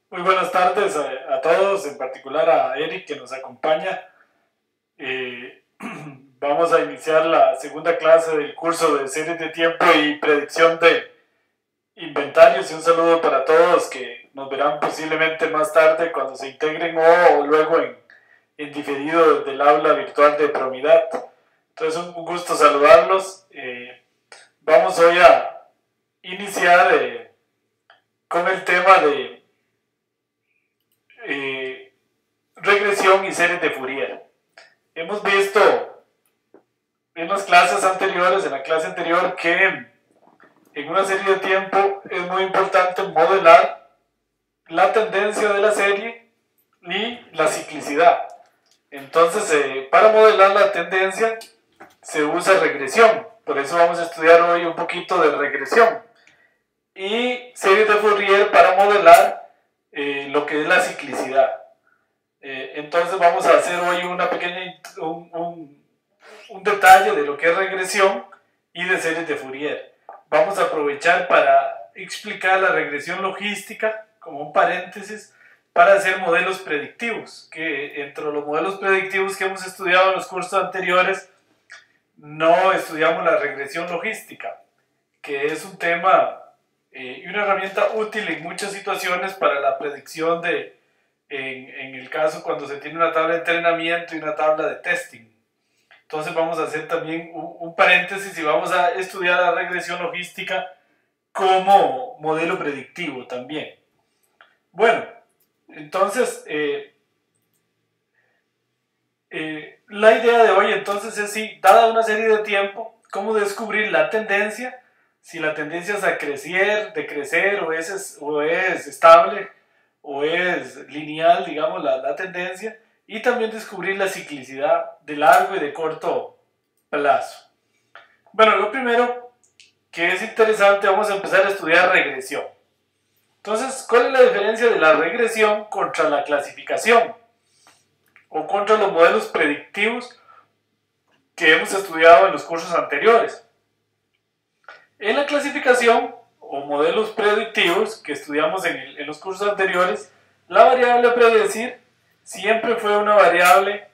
Muy buenas tardes a todos, en particular a Eric que nos acompaña. Vamos a iniciar la segunda clase del curso de series de tiempo y predicción de inventarios, y un saludo para todos que nos verán posiblemente más tarde cuando se integren o luego en diferido del aula virtual de Promidad. Entonces un gusto saludarlos. Vamos hoy a iniciar con el tema de regresión y series de Fourier. Hemos visto en las clases anteriores, en la clase anterior, que en una serie de tiempo es muy importante modelar la tendencia de la serie y la ciclicidad. Entonces, para modelar la tendencia se usa regresión. Por eso vamos a estudiar hoy un poquito de regresión. Y series de Fourier para modelar lo que es la ciclicidad. Entonces vamos a hacer hoy una pequeña, un detalle de lo que es regresión y de series de Fourier. Vamos a aprovechar para explicar la regresión logística como un paréntesis para hacer modelos predictivos, que entre los modelos predictivos que hemos estudiado en los cursos anteriores no estudiamos la regresión logística, que es un tema y una herramienta útil en muchas situaciones para la predicción de, en el caso cuando se tiene una tabla de entrenamiento y una tabla de testing. Entonces vamos a hacer también un paréntesis y vamos a estudiar la regresión logística como modelo predictivo también. Bueno, entonces la idea de hoy entonces es si, dada una serie de tiempo, cómo descubrir la tendencia, si la tendencia es a crecer, decrecer o es estable o es lineal, digamos, la tendencia, y también descubrir la ciclicidad de largo y de corto plazo. Bueno, lo primero que es interesante, vamos a empezar a estudiar regresión. Entonces, ¿cuál es la diferencia de la regresión contra la clasificación o contra los modelos predictivos que hemos estudiado en los cursos anteriores? En la clasificación o modelos predictivos que estudiamos en los cursos anteriores, la variable a predecir siempre fue una variable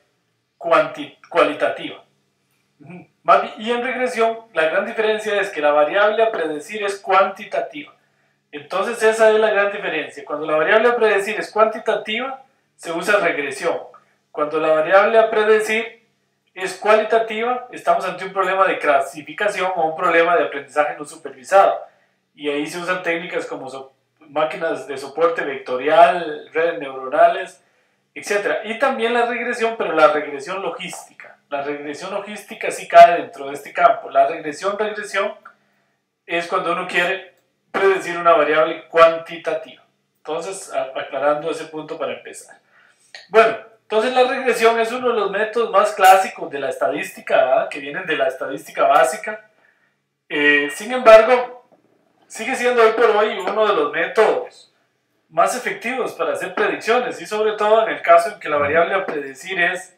cualitativa. Y en regresión, la gran diferencia es que la variable a predecir es cuantitativa. Entonces esa es la gran diferencia. Cuando la variable a predecir es cuantitativa, se usa regresión. Cuando la variable a predecir es cualitativa, estamos ante un problema de clasificación o un problema de aprendizaje no supervisado. Y ahí se usan técnicas como máquinas de soporte vectorial, redes neuronales, etc. Y también la regresión, pero la regresión logística. La regresión logística sí cae dentro de este campo. La regresión es cuando uno quiere predecir una variable cuantitativa. Entonces, aclarando ese punto para empezar. Bueno, entonces la regresión es uno de los métodos más clásicos de la estadística, ¿verdad? Que vienen de la estadística básica. Sin embargo, sigue siendo hoy por hoy uno de los métodos más efectivos para hacer predicciones, y sobre todo en el caso en que la variable a predecir es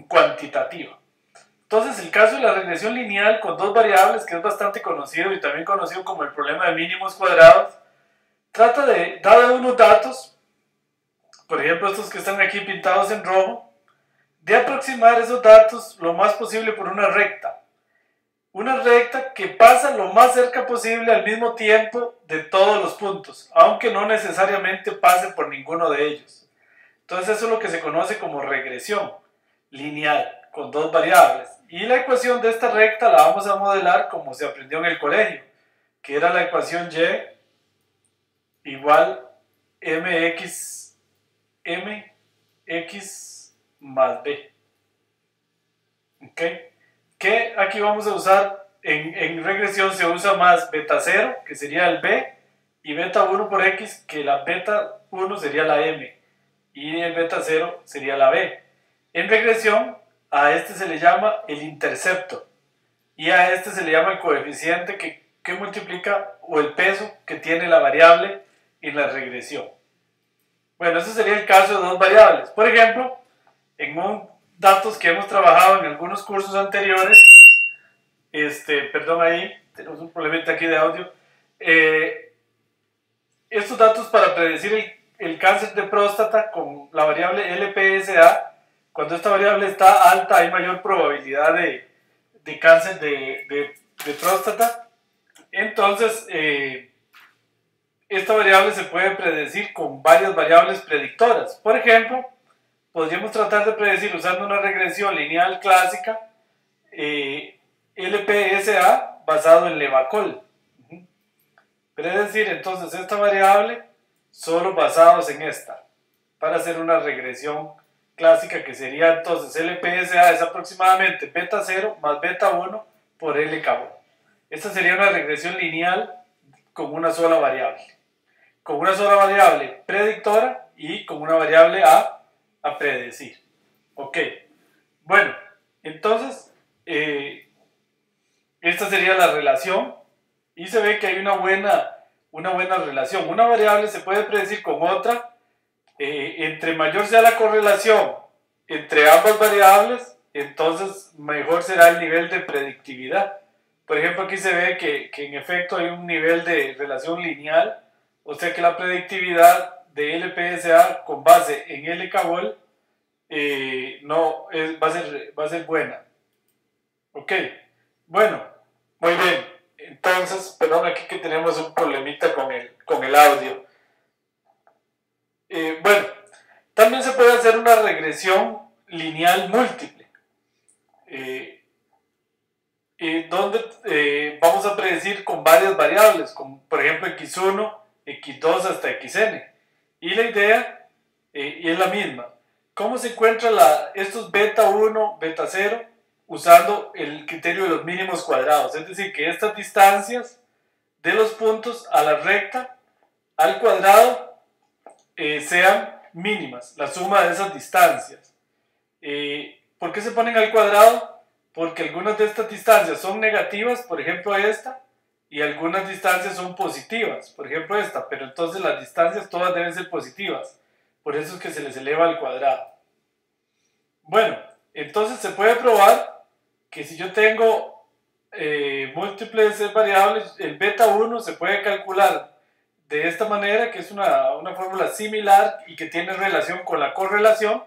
cuantitativa. Entonces, el caso de la regresión lineal con dos variables, que es bastante conocido y también conocido como el problema de mínimos cuadrados, trata de, dado unos datos, por ejemplo estos que están aquí pintados en rojo, de aproximar esos datos lo más posible por una recta. Una recta que pasa lo más cerca posible al mismo tiempo de todos los puntos, aunque no necesariamente pase por ninguno de ellos. Entonces eso es lo que se conoce como regresión lineal, con dos variables. Y la ecuación de esta recta la vamos a modelar como se aprendió en el colegio, que era la ecuación y igual mx más b. ¿Ok? Que aquí vamos a usar, en regresión se usa más beta 0, que sería el b, y beta 1 por x, que la beta 1 sería la m, y el beta 0 sería la b. En regresión, a este se le llama el intercepto, y a este se le llama el coeficiente que multiplica, o el peso que tiene la variable en la regresión. Bueno, ese sería el caso de dos variables. Por ejemplo, en datos que hemos trabajado en algunos cursos anteriores, perdón, ahí tenemos un problemita aquí de audio. Estos datos para predecir el cáncer de próstata con la variable LPSA, cuando esta variable está alta hay mayor probabilidad de cáncer de próstata. Entonces, esta variable se puede predecir con varias variables predictoras. Por ejemplo, podríamos tratar de predecir usando una regresión lineal clásica LPSA basado en Levacol. Predecir entonces esta variable solo basados en esta para hacer una regresión clásica que sería entonces LPSA es aproximadamente beta 0 más beta 1 por L cabo. Esta sería una regresión lineal con una sola variable. Con una sola variable predictora y con una variable a predecir. Ok. Bueno, entonces esta sería la relación y se ve que hay una buena relación. Una variable se puede predecir con otra. Entre mayor sea la correlación entre ambas variables, entonces mejor será el nivel de predictividad. Por ejemplo, aquí se ve que en efecto hay un nivel de relación lineal, o sea que la predictividad de LPSA con base en L-Cabol va a ser buena. Ok, bueno, muy bien. Entonces, perdón, aquí que tenemos un problemita con el audio. Bueno, también se puede hacer una regresión lineal múltiple, donde vamos a predecir con varias variables, como por ejemplo x1, x2 hasta xn. Y la idea es la misma. ¿Cómo se encuentra estos beta 1, beta 0? Usando el criterio de los mínimos cuadrados, es decir, que estas distancias de los puntos a la recta al cuadrado sean mínimas, la suma de esas distancias. ¿Por qué se ponen al cuadrado? Porque algunas de estas distancias son negativas, por ejemplo esta, y algunas distancias son positivas, por ejemplo esta, pero entonces las distancias todas deben ser positivas, por eso es que se les eleva al cuadrado. Bueno, entonces se puede probar que si yo tengo múltiples variables, el beta 1 se puede calcular de esta manera, que es una fórmula similar y que tiene relación con la correlación,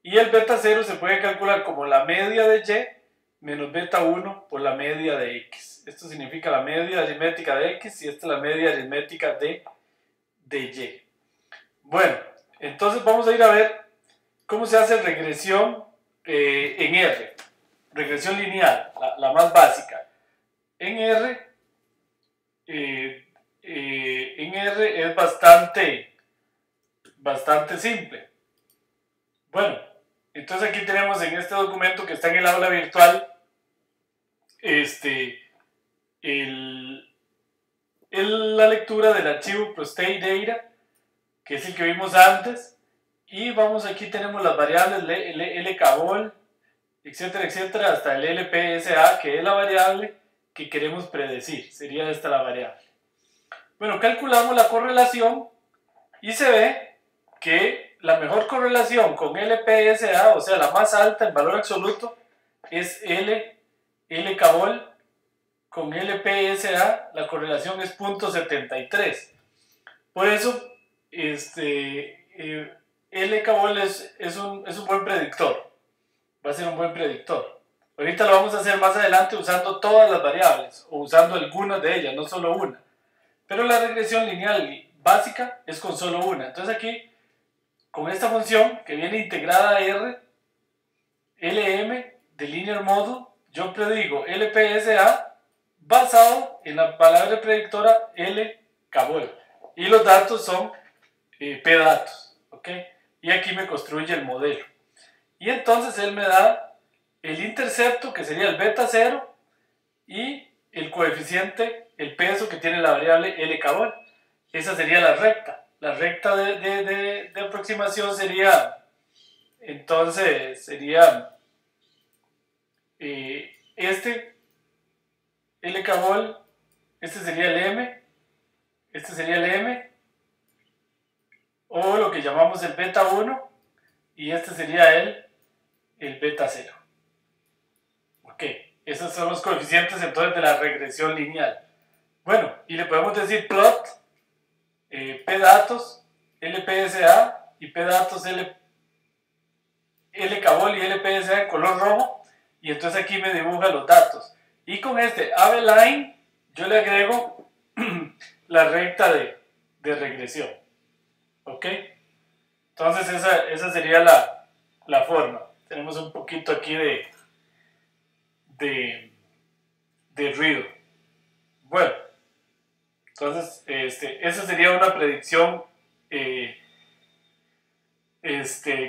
y el beta 0 se puede calcular como la media de y menos beta 1 por la media de x. Esto significa la media aritmética de x y esta es la media aritmética de y. Bueno, entonces vamos a ir a ver cómo se hace regresión en R. Regresión lineal, la más básica. En R es bastante simple. Bueno, entonces aquí tenemos en este documento que está en el aula virtual la lectura del archivo prostate data, que es el que vimos antes, y vamos, aquí tenemos las variables L-Cabol, etcétera, etcétera, hasta el LPSA, que es la variable que queremos predecir, sería esta la variable. Bueno, calculamos la correlación y se ve que la mejor correlación con LPSA, o sea, la más alta en valor absoluto, es L-Cabol con LPSA, la correlación es 0.73. Por eso, L-Cabol es un buen predictor, va a ser un buen predictor. Ahorita lo vamos a hacer más adelante usando todas las variables, o usando algunas de ellas, no solo una. Pero la regresión lineal básica es con solo una. Entonces aquí, con esta función que viene integrada a R, LM de Linear Model, yo predigo LPSA basado en la palabra predictora L-Cabol. Y los datos son P-datos, ¿ok? Y aquí me construye el modelo. Y entonces él me da el intercepto, que sería el beta 0, y el coeficiente, el peso que tiene la variable L-Cabol. Esa sería la recta. La recta de aproximación sería, entonces, sería L-Cabol, este sería el M, este sería el M, o lo que llamamos el beta 1, y este sería el beta 0. Ok, esos son los coeficientes entonces de la regresión lineal. Bueno, y le podemos decir plot, pdatos, lpsa y pdatos lkbol y lpsa en color rojo, y entonces aquí me dibuja los datos. Y con este abline yo le agrego la recta de regresión. ¿Ok? Entonces esa sería la forma. Tenemos un poquito aquí de ruido. Bueno, entonces esa sería una predicción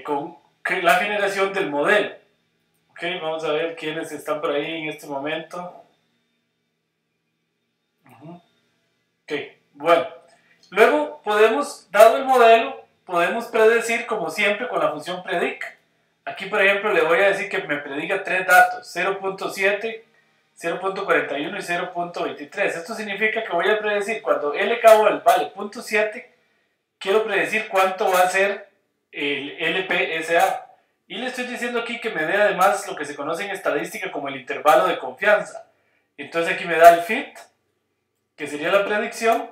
con la generación del modelo. Ok, vamos a ver quiénes están por ahí en este momento. Ok, bueno. Luego podemos, dado el modelo, podemos predecir como siempre con la función predict. Aquí por ejemplo le voy a decir que me prediga tres datos, 0.7, 0.41 y 0.23. Esto significa que voy a predecir cuando lkbol vale 0.7, quiero predecir cuánto va a ser el LPSA. Y le estoy diciendo aquí que me dé además lo que se conoce en estadística como el intervalo de confianza. Entonces aquí me da el fit, que sería la predicción.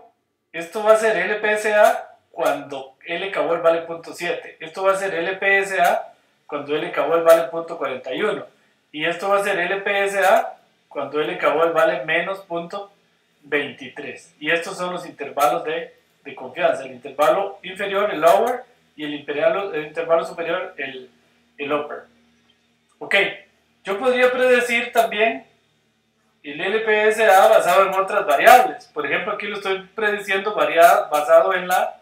Esto va a ser LPSA cuando lkbol vale 0.7. Esto va a ser LPSA cuando lkbol vale 0.41. Y esto va a ser LPSA cuando lkbol vale menos 0.23. Y estos son los intervalos de confianza. El intervalo inferior, el lower, y el intervalo superior, el upper. Ok, yo podría predecir también el LPSA basado en otras variables. Por ejemplo, aquí lo estoy prediciendo basado en la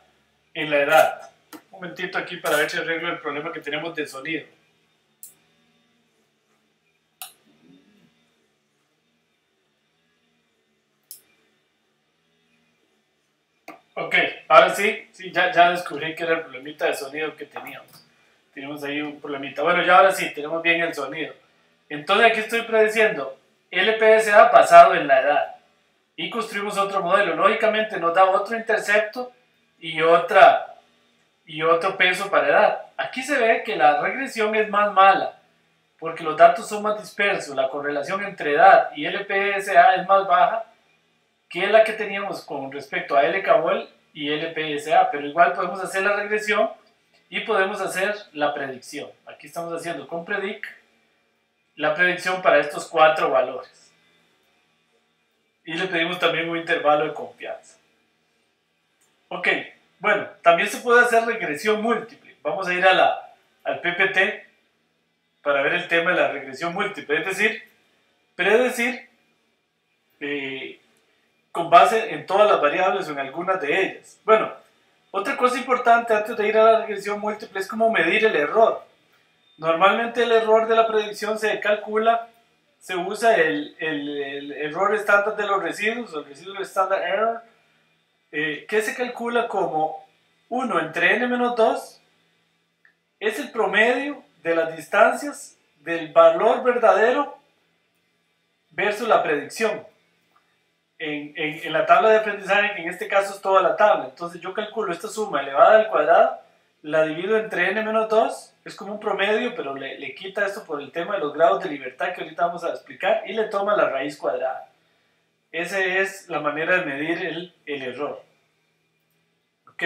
edad. Un momentito aquí para ver si arreglo el problema que tenemos de sonido. Ok, ahora sí, ya descubrí que era el problemita de sonido que teníamos. Tenemos ahí un problemita. Bueno, ya ahora sí, tenemos bien el sonido. Entonces aquí estoy prediciendo LPSA basado en la edad. Y construimos otro modelo. Lógicamente nos da otro intercepto y otro peso para edad. Aquí se ve que la regresión es más mala porque los datos son más dispersos. La correlación entre edad y LPSA es más baja que la que teníamos con respecto a lkbol y LPSA, pero igual podemos hacer la regresión y podemos hacer la predicción. Aquí estamos haciendo con predict la predicción para estos 4 valores. Y le pedimos también un intervalo de confianza. Ok, bueno, también se puede hacer regresión múltiple. Vamos a ir al PPT para ver el tema de la regresión múltiple, es decir, predecir con base en todas las variables o en algunas de ellas. Bueno, otra cosa importante antes de ir a la regresión múltiple es cómo medir el error. Normalmente el error de la predicción se calcula, se usa el error estándar de los residuos, el residual standard error, que se calcula como 1 entre n-2 es el promedio de las distancias del valor verdadero versus la predicción. En la tabla de aprendizaje, que en este caso es toda la tabla, entonces yo calculo esta suma elevada al cuadrado, la divido entre n-2, es como un promedio, pero le quita esto por el tema de los grados de libertad que ahorita vamos a explicar, y le toma la raíz cuadrada. Esa es la manera de medir el error. Ok.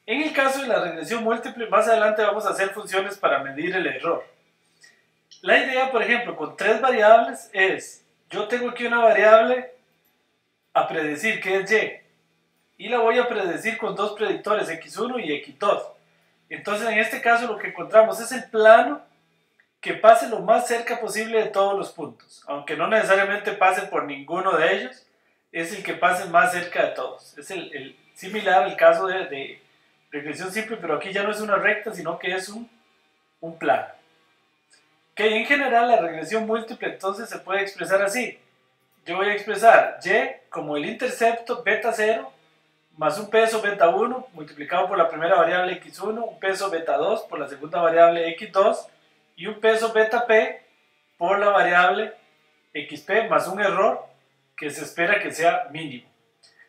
En el caso de la regresión múltiple, más adelante vamos a hacer funciones para medir el error. La idea, por ejemplo, con 3 variables es, yo tengo aquí una variable a predecir que es y, y la voy a predecir con 2 predictores, x1 y x2. Entonces, en este caso lo que encontramos es el plano que pase lo más cerca posible de todos los puntos, aunque no necesariamente pase por ninguno de ellos, es el que pase más cerca de todos. Es el similar al caso de regresión simple, pero aquí ya no es una recta, sino que es un plano. Que en general la regresión múltiple entonces se puede expresar así. Yo voy a expresar y como el intercepto beta 0 más un peso beta 1 multiplicado por la primera variable x1, un peso beta 2 por la segunda variable x2 y un peso beta p por la variable xp más un error que se espera que sea mínimo.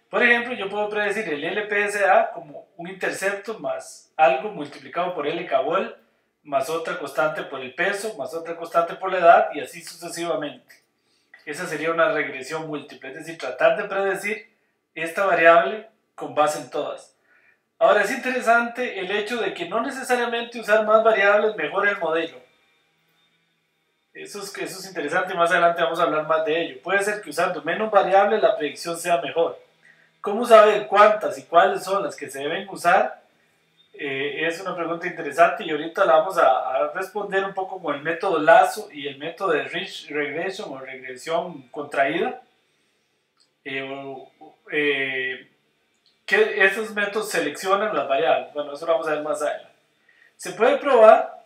Por ejemplo, yo puedo predecir el LPSA como un intercepto más algo multiplicado por L cabol, más otra constante por el peso, más otra constante por la edad, y así sucesivamente. Esa sería una regresión múltiple, es decir, tratar de predecir esta variable con base en todas. Ahora, es interesante el hecho de que no necesariamente usar más variables mejora el modelo. Eso es interesante, más adelante vamos a hablar más de ello. Puede ser que usando menos variables la predicción sea mejor. ¿Cómo saber cuántas y cuáles son las que se deben usar? Es una pregunta interesante y ahorita la vamos a responder un poco con el método Lazo y el método de Ridge Regression o regresión contraída. Que esos métodos seleccionan las variables. Bueno, eso lo vamos a ver más adelante. Se puede probar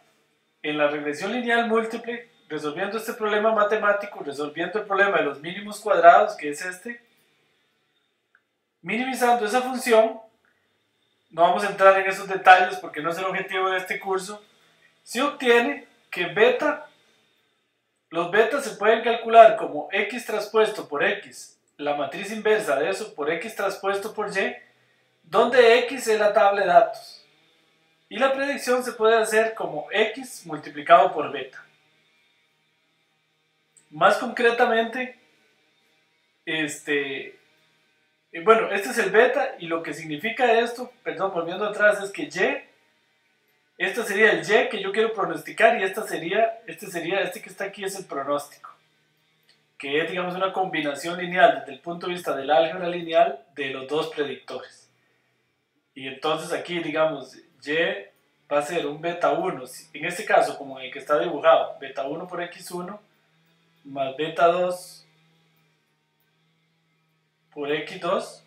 en la regresión lineal múltiple, resolviendo este problema matemático, resolviendo el problema de los mínimos cuadrados, que es este, minimizando esa función. No vamos a entrar en esos detalles porque no es el objetivo de este curso. Se obtiene que los betas se pueden calcular como x traspuesto por x, la matriz inversa de eso por x traspuesto por y, donde x es la tabla de datos. Y la predicción se puede hacer como x multiplicado por beta. Más concretamente, bueno, este es el beta y lo que significa esto, perdón, volviendo atrás, es que y, este sería el y que yo quiero pronosticar y este que está aquí es el pronóstico, que es, digamos, una combinación lineal desde el punto de vista del álgebra lineal de los dos predictores. Y entonces aquí, digamos, y va a ser un beta 1, en este caso, como en el que está dibujado, beta 1 por x1 más beta 2 por x2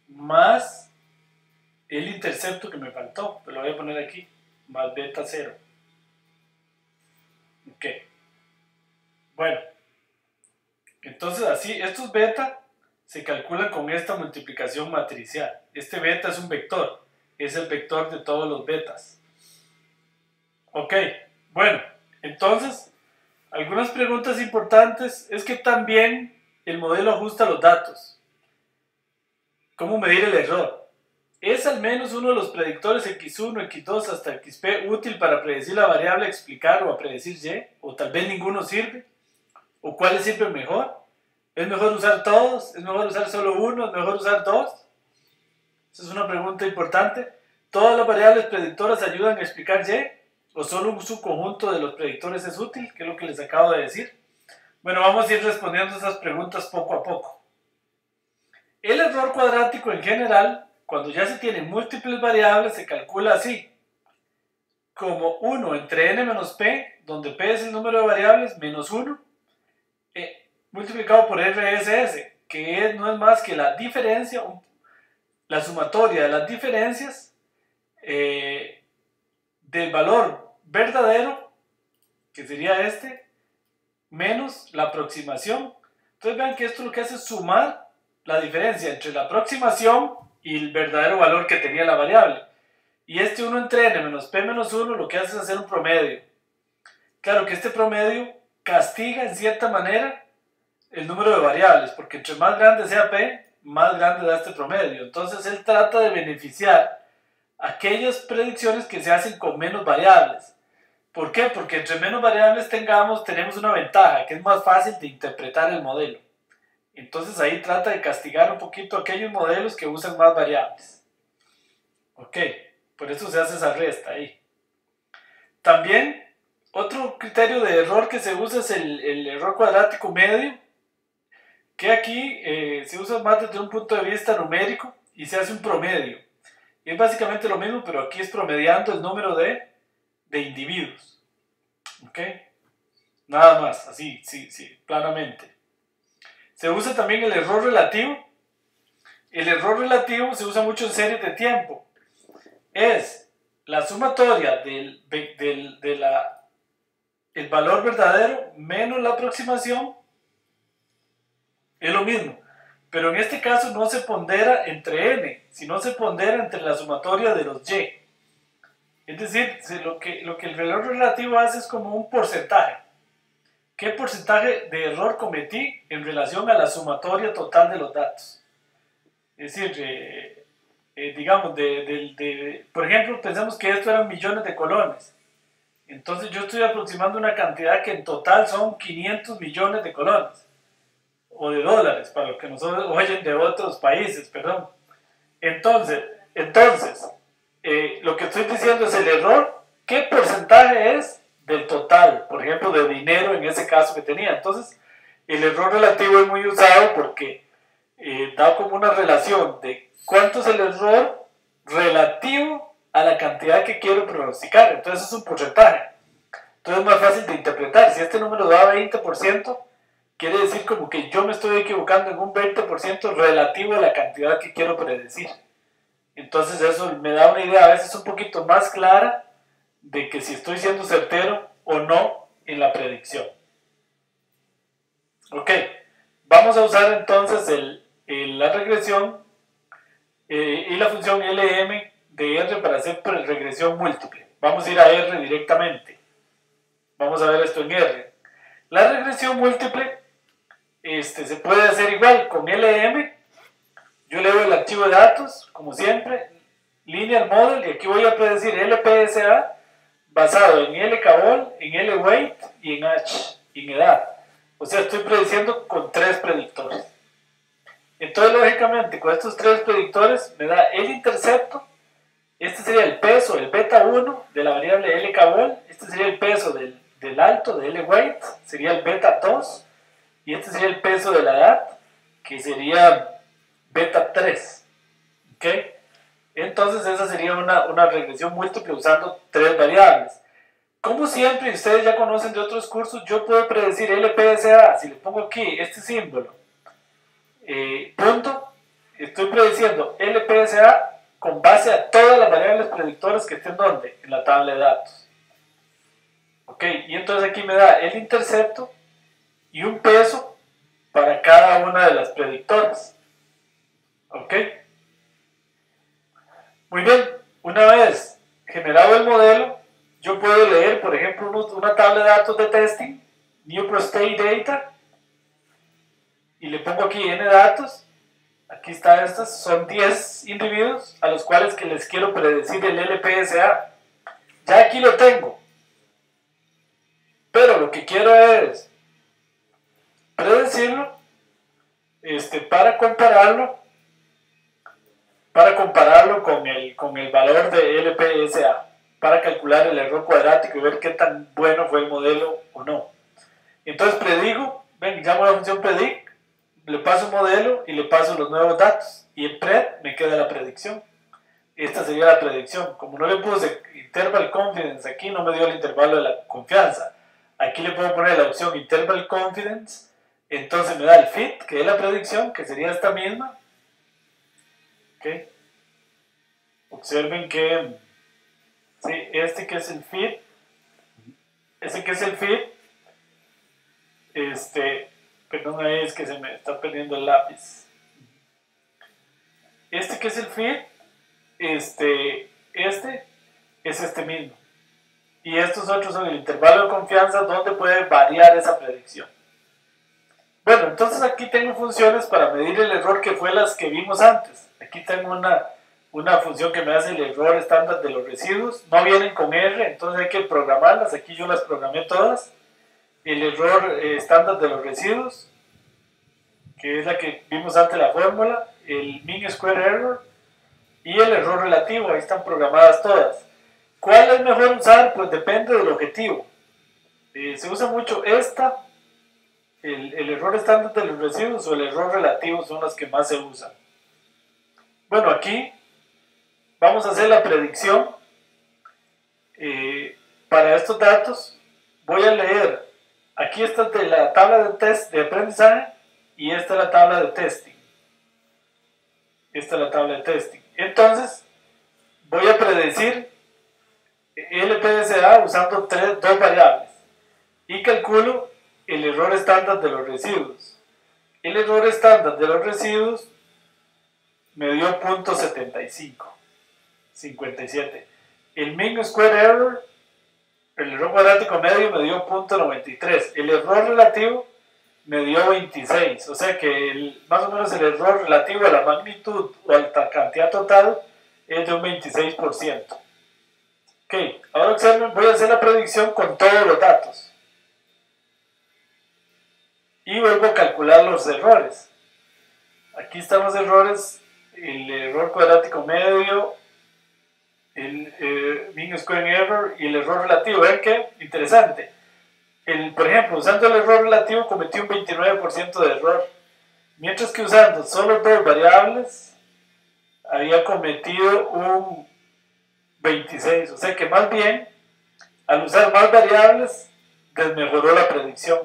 más el intercepto que me faltó, pero lo voy a poner aquí, más beta 0. Ok. Bueno, entonces así, estos beta se calculan con esta multiplicación matricial. Este beta es un vector, es el vector de todos los betas. Ok, bueno, entonces, algunas preguntas importantes es que también el modelo ajusta los datos. ¿Cómo medir el error? ¿Es al menos uno de los predictores x1, x2 hasta xp útil para predecir la variable a explicar o a predecir y? ¿O tal vez ninguno sirve? ¿O cuáles sirven mejor? ¿Es mejor usar todos? ¿Es mejor usar solo uno? ¿Es mejor usar dos? Esa es una pregunta importante. ¿Todas las variables predictoras ayudan a explicar y? ¿O solo un subconjunto de los predictores es útil? Que es lo que les acabo de decir. Bueno, vamos a ir respondiendo esas preguntas poco a poco. El error cuadrático en general, cuando ya se tienen múltiples variables, se calcula así, como 1 entre n menos p, donde p es el número de variables, menos 1, multiplicado por RSS, que no es más que la diferencia, la sumatoria de las diferencias del valor verdadero, que sería este, menos la aproximación. Entonces vean que esto lo que hace es sumar la diferencia entre la aproximación y el verdadero valor que tenía la variable. Y este 1 entre n menos p menos 1 lo que hace es hacer un promedio. Claro que este promedio castiga en cierta manera el número de variables, porque entre más grande sea p, más grande da este promedio. Entonces él trata de beneficiar aquellas predicciones que se hacen con menos variables. ¿Por qué? Porque entre menos variables tenemos una ventaja, que es más fácil de interpretar el modelo. Entonces ahí trata de castigar un poquito aquellos modelos que usan más variables. Ok, por eso se hace esa resta ahí. También, otro criterio de error que se usa es el error cuadrático medio, que aquí se usa más desde un punto de vista numérico y se hace un promedio. Y es básicamente lo mismo, pero aquí es promediando el número de individuos. ¿Ok? Nada más, así, sí, claramente. Se usa también el error relativo. El error relativo se usa mucho en series de tiempo. Es la sumatoria del valor verdadero menos la aproximación. Es lo mismo. Pero en este caso no se pondera entre n, sino se pondera entre la sumatoria de los y. Es decir, lo que el valor relativo hace es como un porcentaje. ¿qué porcentaje de error cometí en relación a la sumatoria total de los datos? Es decir, digamos, por ejemplo, pensemos que esto eran millones de colones. Entonces yo estoy aproximando una cantidad que en total son 500 millones de colones. O de dólares, para los que nos oyen de otros países, perdón. Entonces lo que estoy diciendo es el error. ¿Qué porcentaje es del total? Por ejemplo, de dinero en ese caso que tenía. Entonces, el error relativo es muy usado porque da como una relación de cuánto es el error relativo a la cantidad que quiero pronosticar. Entonces es un porcentaje. Entonces es más fácil de interpretar. Si este número da 20%, quiere decir como que yo me estoy equivocando en un 20% relativo a la cantidad que quiero predecir. Entonces eso me da una idea a veces un poquito más clara de que si estoy siendo certero o no en la predicción. Ok, vamos a usar entonces la regresión y la función LM de R para hacer regresión múltiple. Vamos a ir a R directamente. Vamos a ver esto en R. La regresión múltiple se puede hacer igual con LM. Yo leo el archivo de datos, como siempre, linear model, y aquí voy a predecir LPSA basado en L-cabol, en L-weight y en H, y en edad. O sea, estoy prediciendo con 3 predictores. Entonces, lógicamente, con estos 3 predictores me da el intercepto. Este sería el peso, el beta 1 de la variable L-cabol. Este sería el peso del alto, de L-weight, sería el beta 2. Y este sería el peso de la edad, que sería beta 3. ¿Ok? Entonces esa sería una regresión múltiple usando 3 variables. Como siempre, ustedes ya conocen de otros cursos, yo puedo predecir LPSA. Si le pongo aquí este símbolo, punto, estoy prediciendo LPSA con base a todas las variables predictoras que estén donde, en la tabla de datos. Ok, y entonces aquí me da el intercepto y un peso para cada una de las predictoras. Ok. Muy bien, una vez generado el modelo, yo puedo leer, por ejemplo, una tabla de datos de testing, New Prostate Data, y le pongo aquí N datos. Aquí está estas, son 10 individuos a los cuales que les quiero predecir el LPSA. Ya aquí lo tengo, pero lo que quiero es predecirlo para compararlo con el valor de LPSA, para calcular el error cuadrático y ver qué tan bueno fue el modelo o no. Entonces predigo, ven, llamo la función predict, le paso un modelo y le paso los nuevos datos, y en pred me queda la predicción. Esta sería la predicción. Como no le puse interval confidence aquí, no me dio el intervalo de la confianza. Aquí le puedo poner la opción interval confidence, entonces me da el fit, que es la predicción, que sería esta misma. ¿Okay? Observen que sí, este que es el fit, ese que es el fit, perdón, ahí es que se me está perdiendo el lápiz. Este que es el fit, este es este mismo. Y estos otros son el intervalo de confianza donde puede variar esa predicción. Bueno, entonces aquí tengo funciones para medir el error que fue las que vimos antes. Aquí tengo una función que me hace el error estándar de los residuos. No vienen con R, entonces hay que programarlas. Aquí yo las programé todas. El error estándar de los residuos, que es la que vimos antes la fórmula. El mean square error y el error relativo. Ahí están programadas todas. ¿Cuál es mejor usar? Pues depende del objetivo. Se usa mucho el error estándar de los residuos o el error relativo son las que más se usan. Bueno, aquí vamos a hacer la predicción. Para estos datos voy a leer, aquí está la tabla de test de aprendizaje y esta es la tabla de testing. Esta es la tabla de testing. Entonces voy a predecir LPSA usando dos variables y calculo el error estándar de los residuos. El error estándar de los residuos me dio .75, 57. El mean square error el error cuadrático medio me dio 0.93. El error relativo me dio 26. O sea que más o menos el error relativo a la magnitud o a la cantidad total es de un 26%. Ok, ahora observen, voy a hacer la predicción con todos los datos. Y vuelvo a calcular los errores. Aquí están los errores, el error cuadrático medio, el mean square error y el error relativo. ¿Ven qué? Interesante. Por ejemplo, usando el error relativo cometí un 29% de error, mientras que usando solo dos variables había cometido un 26%. O sea que más bien, al usar más variables, desmejoró la predicción.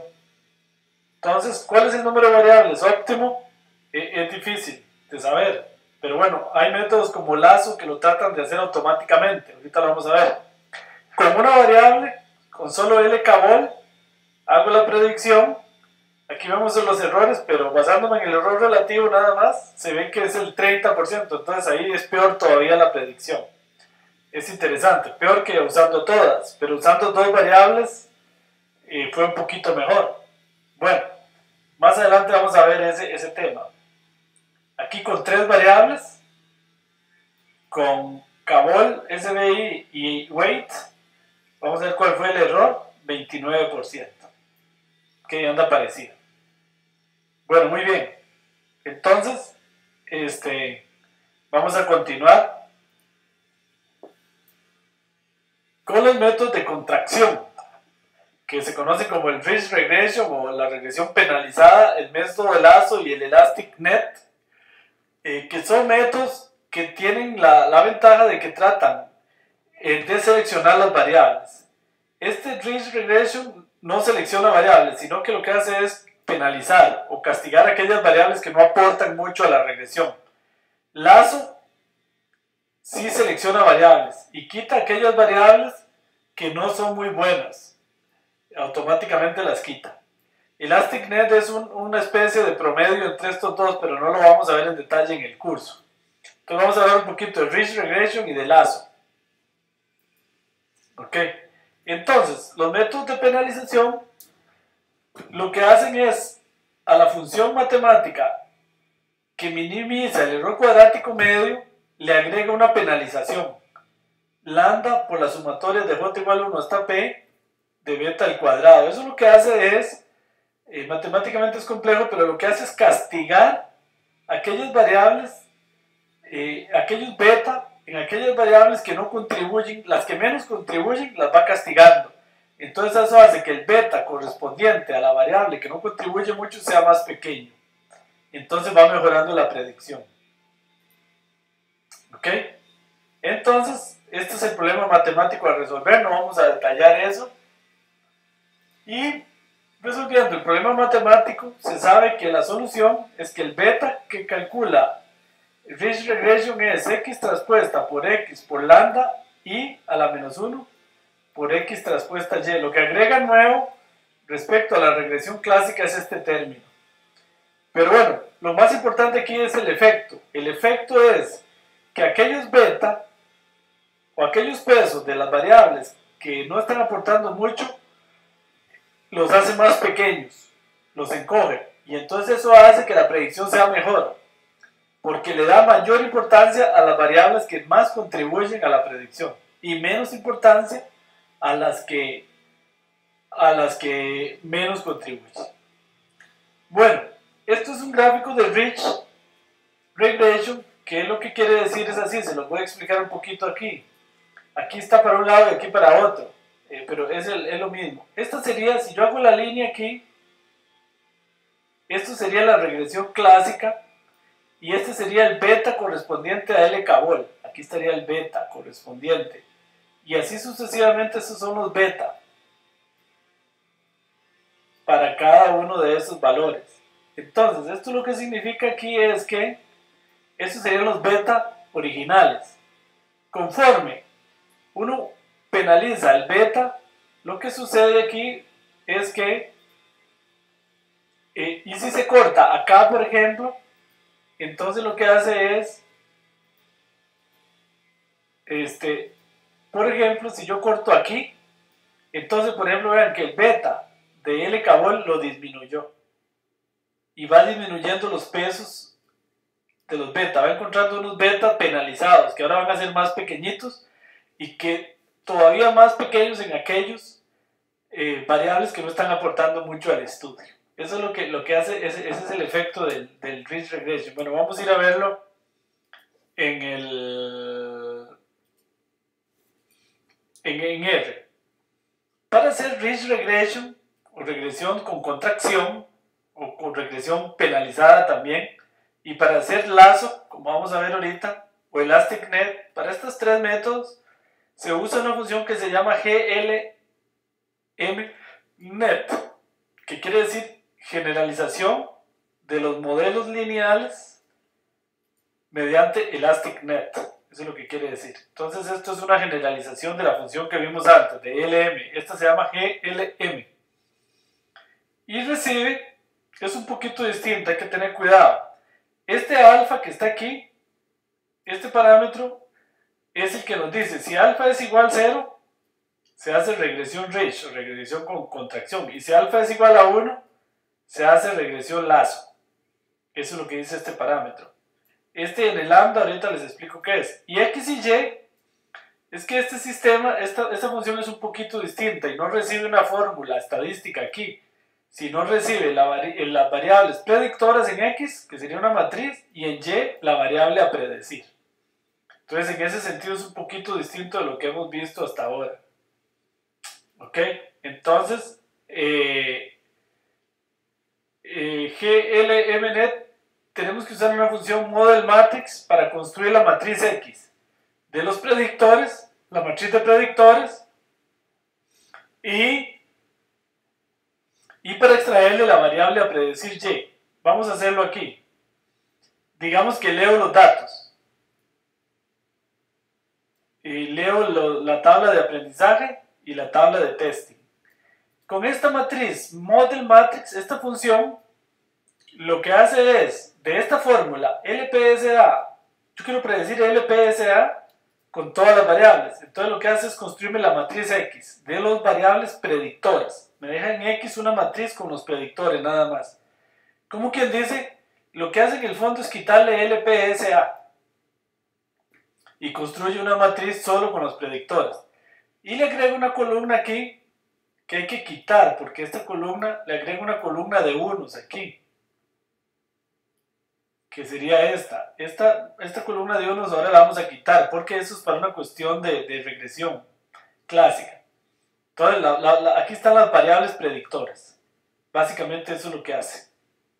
Entonces, ¿cuál es el número de variables óptimo? Es difícil de saber, pero bueno, hay métodos como Lazo que lo tratan de hacer automáticamente. Ahorita lo vamos a ver. Con una variable, con solo L-cabol, hago la predicción. Aquí vemos los errores, pero basándome en el error relativo nada más, se ve que es el 30%, entonces ahí es peor todavía la predicción. Es interesante, peor que usando todas, pero usando dos variables fue un poquito mejor. Bueno, más adelante vamos a ver ese tema. Aquí con tres variables, con cabol, SBI y weight, vamos a ver cuál fue el error, 29%. Que anda parecido. Bueno, muy bien. Entonces, vamos a continuar con los métodos de contracción, que se conoce como el Ridge Regression o la regresión penalizada, el método de Lazo y el Elastic Net, que son métodos que tienen la ventaja de que tratan de seleccionar las variables. Este Ridge Regression no selecciona variables, sino que lo que hace es penalizar o castigar aquellas variables que no aportan mucho a la regresión. Lazo sí selecciona variables y quita aquellas variables que no son muy buenas. Automáticamente las quita. ElasticNet es una especie de promedio entre estos dos, pero no lo vamos a ver en detalle en el curso. Entonces vamos a ver un poquito de Ridge Regression y de Lazo. Ok. Entonces, los métodos de penalización lo que hacen es a la función matemática que minimiza el error cuadrático medio, le agrega una penalización. Lambda por la sumatoria de j igual a 1 hasta p de beta al cuadrado. Eso lo que hace es, matemáticamente es complejo, pero lo que hace es castigar aquellas variables, aquellos beta, en aquellas variables que no contribuyen, las que menos contribuyen las va castigando. Entonces eso hace que el beta correspondiente a la variable que no contribuye mucho sea más pequeño. Entonces va mejorando la predicción. ¿Ok? Entonces, este es el problema matemático a resolver, no vamos a detallar eso. Y resolviendo el problema matemático, se sabe que la solución es que el beta que calcula el Ridge Regression es x traspuesta por x por lambda y a la menos 1 por x traspuesta y. Lo que agrega nuevo respecto a la regresión clásica es este término. Pero bueno, lo más importante aquí es el efecto. El efecto es que aquellos beta o aquellos pesos de las variables que no están aportando mucho, los hace más pequeños, los encoge. Y entonces eso hace que la predicción sea mejor, porque le da mayor importancia a las variables que más contribuyen a la predicción y menos importancia a las que menos contribuyen. Bueno, esto es un gráfico de Ridge Regression, que lo que quiere decir es así, se lo voy a explicar un poquito aquí. Aquí está para un lado y aquí para otro, pero es lo mismo. Esto sería, si yo hago la línea aquí, esto sería la regresión clásica y este sería el beta correspondiente a L-cabol. Aquí estaría el beta correspondiente. Y así sucesivamente, estos son los beta para cada uno de esos valores. Entonces, esto lo que significa aquí es que estos serían los beta originales. Conforme uno penaliza el beta, lo que sucede aquí es que, y si se corta acá, por ejemplo, entonces lo que hace es, por ejemplo, si yo corto aquí, Entonces, por ejemplo, vean que el beta de L cabol lo disminuyó. Y va disminuyendo los pesos de los beta. Va encontrando unos beta penalizados, que ahora van a ser más pequeñitos y que todavía más pequeños en aquellos variables que no están aportando mucho al estudio. Eso es lo que hace, ese es el efecto del Ridge Regression. Bueno, vamos a ir a verlo en R. Para hacer Ridge Regression, o regresión con contracción, o con regresión penalizada también, y para hacer lazo, como vamos a ver ahorita, o Elastic Net, para estos tres métodos, se usa una función que se llama GLMNet, que quiere decir generalización de los modelos lineales mediante Elastic Net. Eso es lo que quiere decir. Entonces esto es una generalización de la función que vimos antes, de LM. Esta se llama GLM. Y recibe, es un poquito distinta, hay que tener cuidado. Este alfa que está aquí, este parámetro, es el que nos dice, si alfa es igual a 0, se hace regresión ridge, o regresión con contracción. Y si alfa es igual a 1, se hace regresión lazo. Eso es lo que dice este parámetro. En el lambda, ahorita les explico qué es. Y x y y, es que este sistema, esta función es un poquito distinta y no recibe una fórmula estadística aquí, sino recibe las variables predictoras en x, que sería una matriz, y en y la variable a predecir. Entonces, en ese sentido es un poquito distinto de lo que hemos visto hasta ahora. ¿Ok? Entonces, GLMNet, tenemos que usar una función model matrix para construir la matriz X de los predictores, la matriz de predictores, y para extraerle la variable a predecir Y. Vamos a hacerlo aquí. Digamos que leo los datos. Y leo la tabla de aprendizaje y la tabla de testing. Con esta matriz, model matrix, esta función, lo que hace es, de esta fórmula, LPSA, yo quiero predecir LPSA con todas las variables. Entonces lo que hace es construirme la matriz X de las variables predictoras. Me deja en X una matriz con los predictores nada más. Como quien dice, lo que hace en el fondo es quitarle LPSA y construye una matriz solo con los predictores. Y le agrego una columna aquí que hay que quitar, porque esta columna, le agrego una columna de unos aquí, que sería esta columna de unos ahora la vamos a quitar, porque eso es para una cuestión de regresión clásica. Entonces, aquí están las variables predictoras. Básicamente eso es lo que hace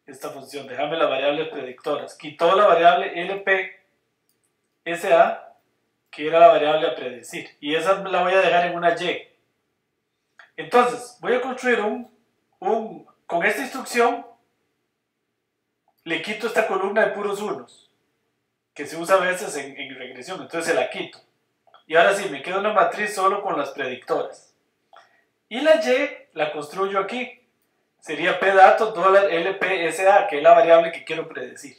esta función. Déjame las variables predictoras. Quitó la variable LPSA, que era la variable a predecir. Y esa la voy a dejar en una Y. Entonces, voy a construir con esta instrucción, le quito esta columna de puros unos, que se usa a veces en regresión. Entonces se la quito. Y ahora sí, me queda una matriz solo con las predictoras. Y la Y la construyo aquí. Sería pdatos $LPSA, que es la variable que quiero predecir.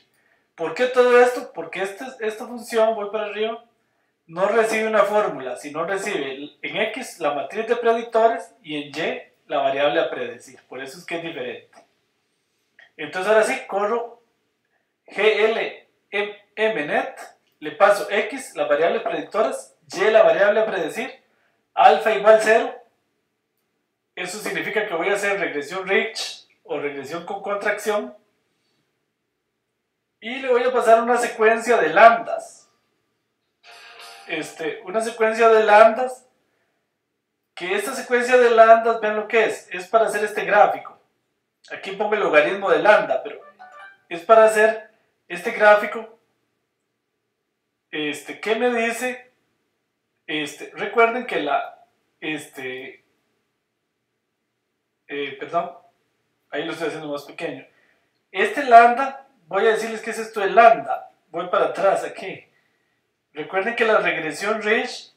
¿Por qué todo esto? Porque esta función, voy para arriba, no recibe una fórmula, sino recibe en X la matriz de predictores y en Y la variable a predecir. Por eso es que es diferente. Entonces ahora sí, corro GLMNet, le paso X, las variables predictoras, Y la variable a predecir, alfa igual 0. Eso significa que voy a hacer regresión ridge o regresión con contracción. Y le voy a pasar una secuencia de lambdas. Una secuencia de lambdas. Que esta secuencia de lambdas, vean lo que es para hacer este gráfico. Aquí pongo el logaritmo de lambda, pero es para hacer este gráfico. ¿Qué me dice? Recuerden que perdón, ahí lo estoy haciendo más pequeño. Lambda, voy a decirles que es esto de lambda. Voy para atrás aquí. Recuerden que la regresión ridge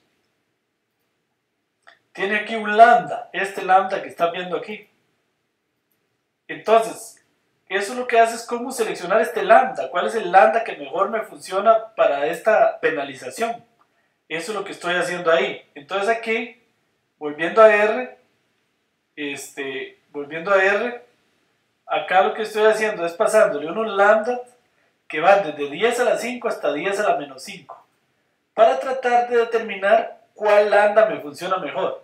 tiene aquí un lambda, lambda que están viendo aquí. Entonces, eso lo que hace es cómo seleccionar lambda. ¿Cuál es el lambda que mejor me funciona para esta penalización? Eso es lo que estoy haciendo ahí. Entonces aquí, volviendo a R, volviendo a R, acá lo que estoy haciendo es pasándole unos lambda que van desde 10 a la 5 hasta 10 a la menos 5 para tratar de determinar cuál lambda me funciona mejor.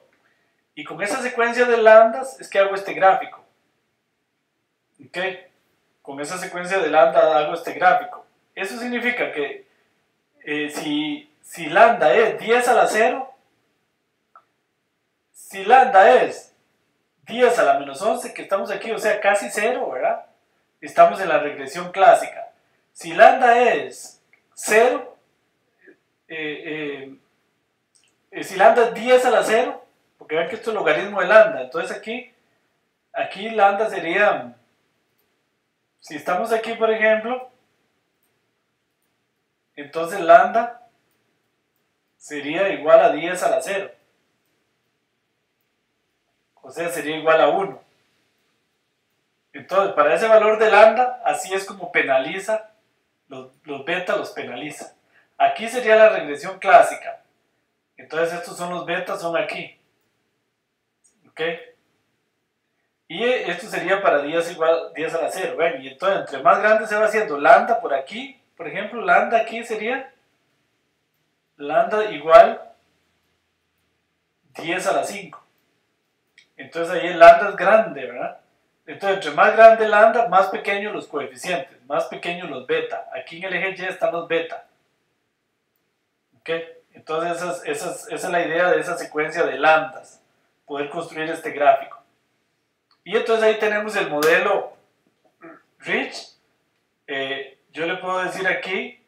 Y con esa secuencia de lambdas es que hago este gráfico. ¿Ok? Con esa secuencia de lambda hago este gráfico. Eso significa que si lambda es 10 a la 0, si lambda es 10 a la menos 11, que estamos aquí, o sea, casi 0, ¿verdad? Estamos en la regresión clásica. Si lambda es 0, si lambda es 10 a la 0, porque vean que esto es logaritmo de lambda, entonces aquí lambda sería, si estamos aquí, por ejemplo, entonces lambda sería igual a 10 a la 0. O sea, sería igual a 1. Entonces, para ese valor de lambda, así es como penaliza, los beta los penaliza. Aquí sería la regresión clásica. Entonces, estos son los betas, son aquí. ¿Ok? Y esto sería para 10 igual 10 a la 0. ¿Ven? Y entonces, entre más grande se va haciendo lambda por aquí, por ejemplo, lambda aquí sería lambda igual 10 a la 5. Entonces ahí el lambda es grande, ¿verdad? Entonces, entre más grande lambda, más pequeños los coeficientes, más pequeños los beta. Aquí en el eje Y están los beta. ¿Ok? Entonces, esa es la idea de esa secuencia de lambdas, poder construir este gráfico. Y entonces ahí tenemos el modelo Rich. Yo le puedo decir aquí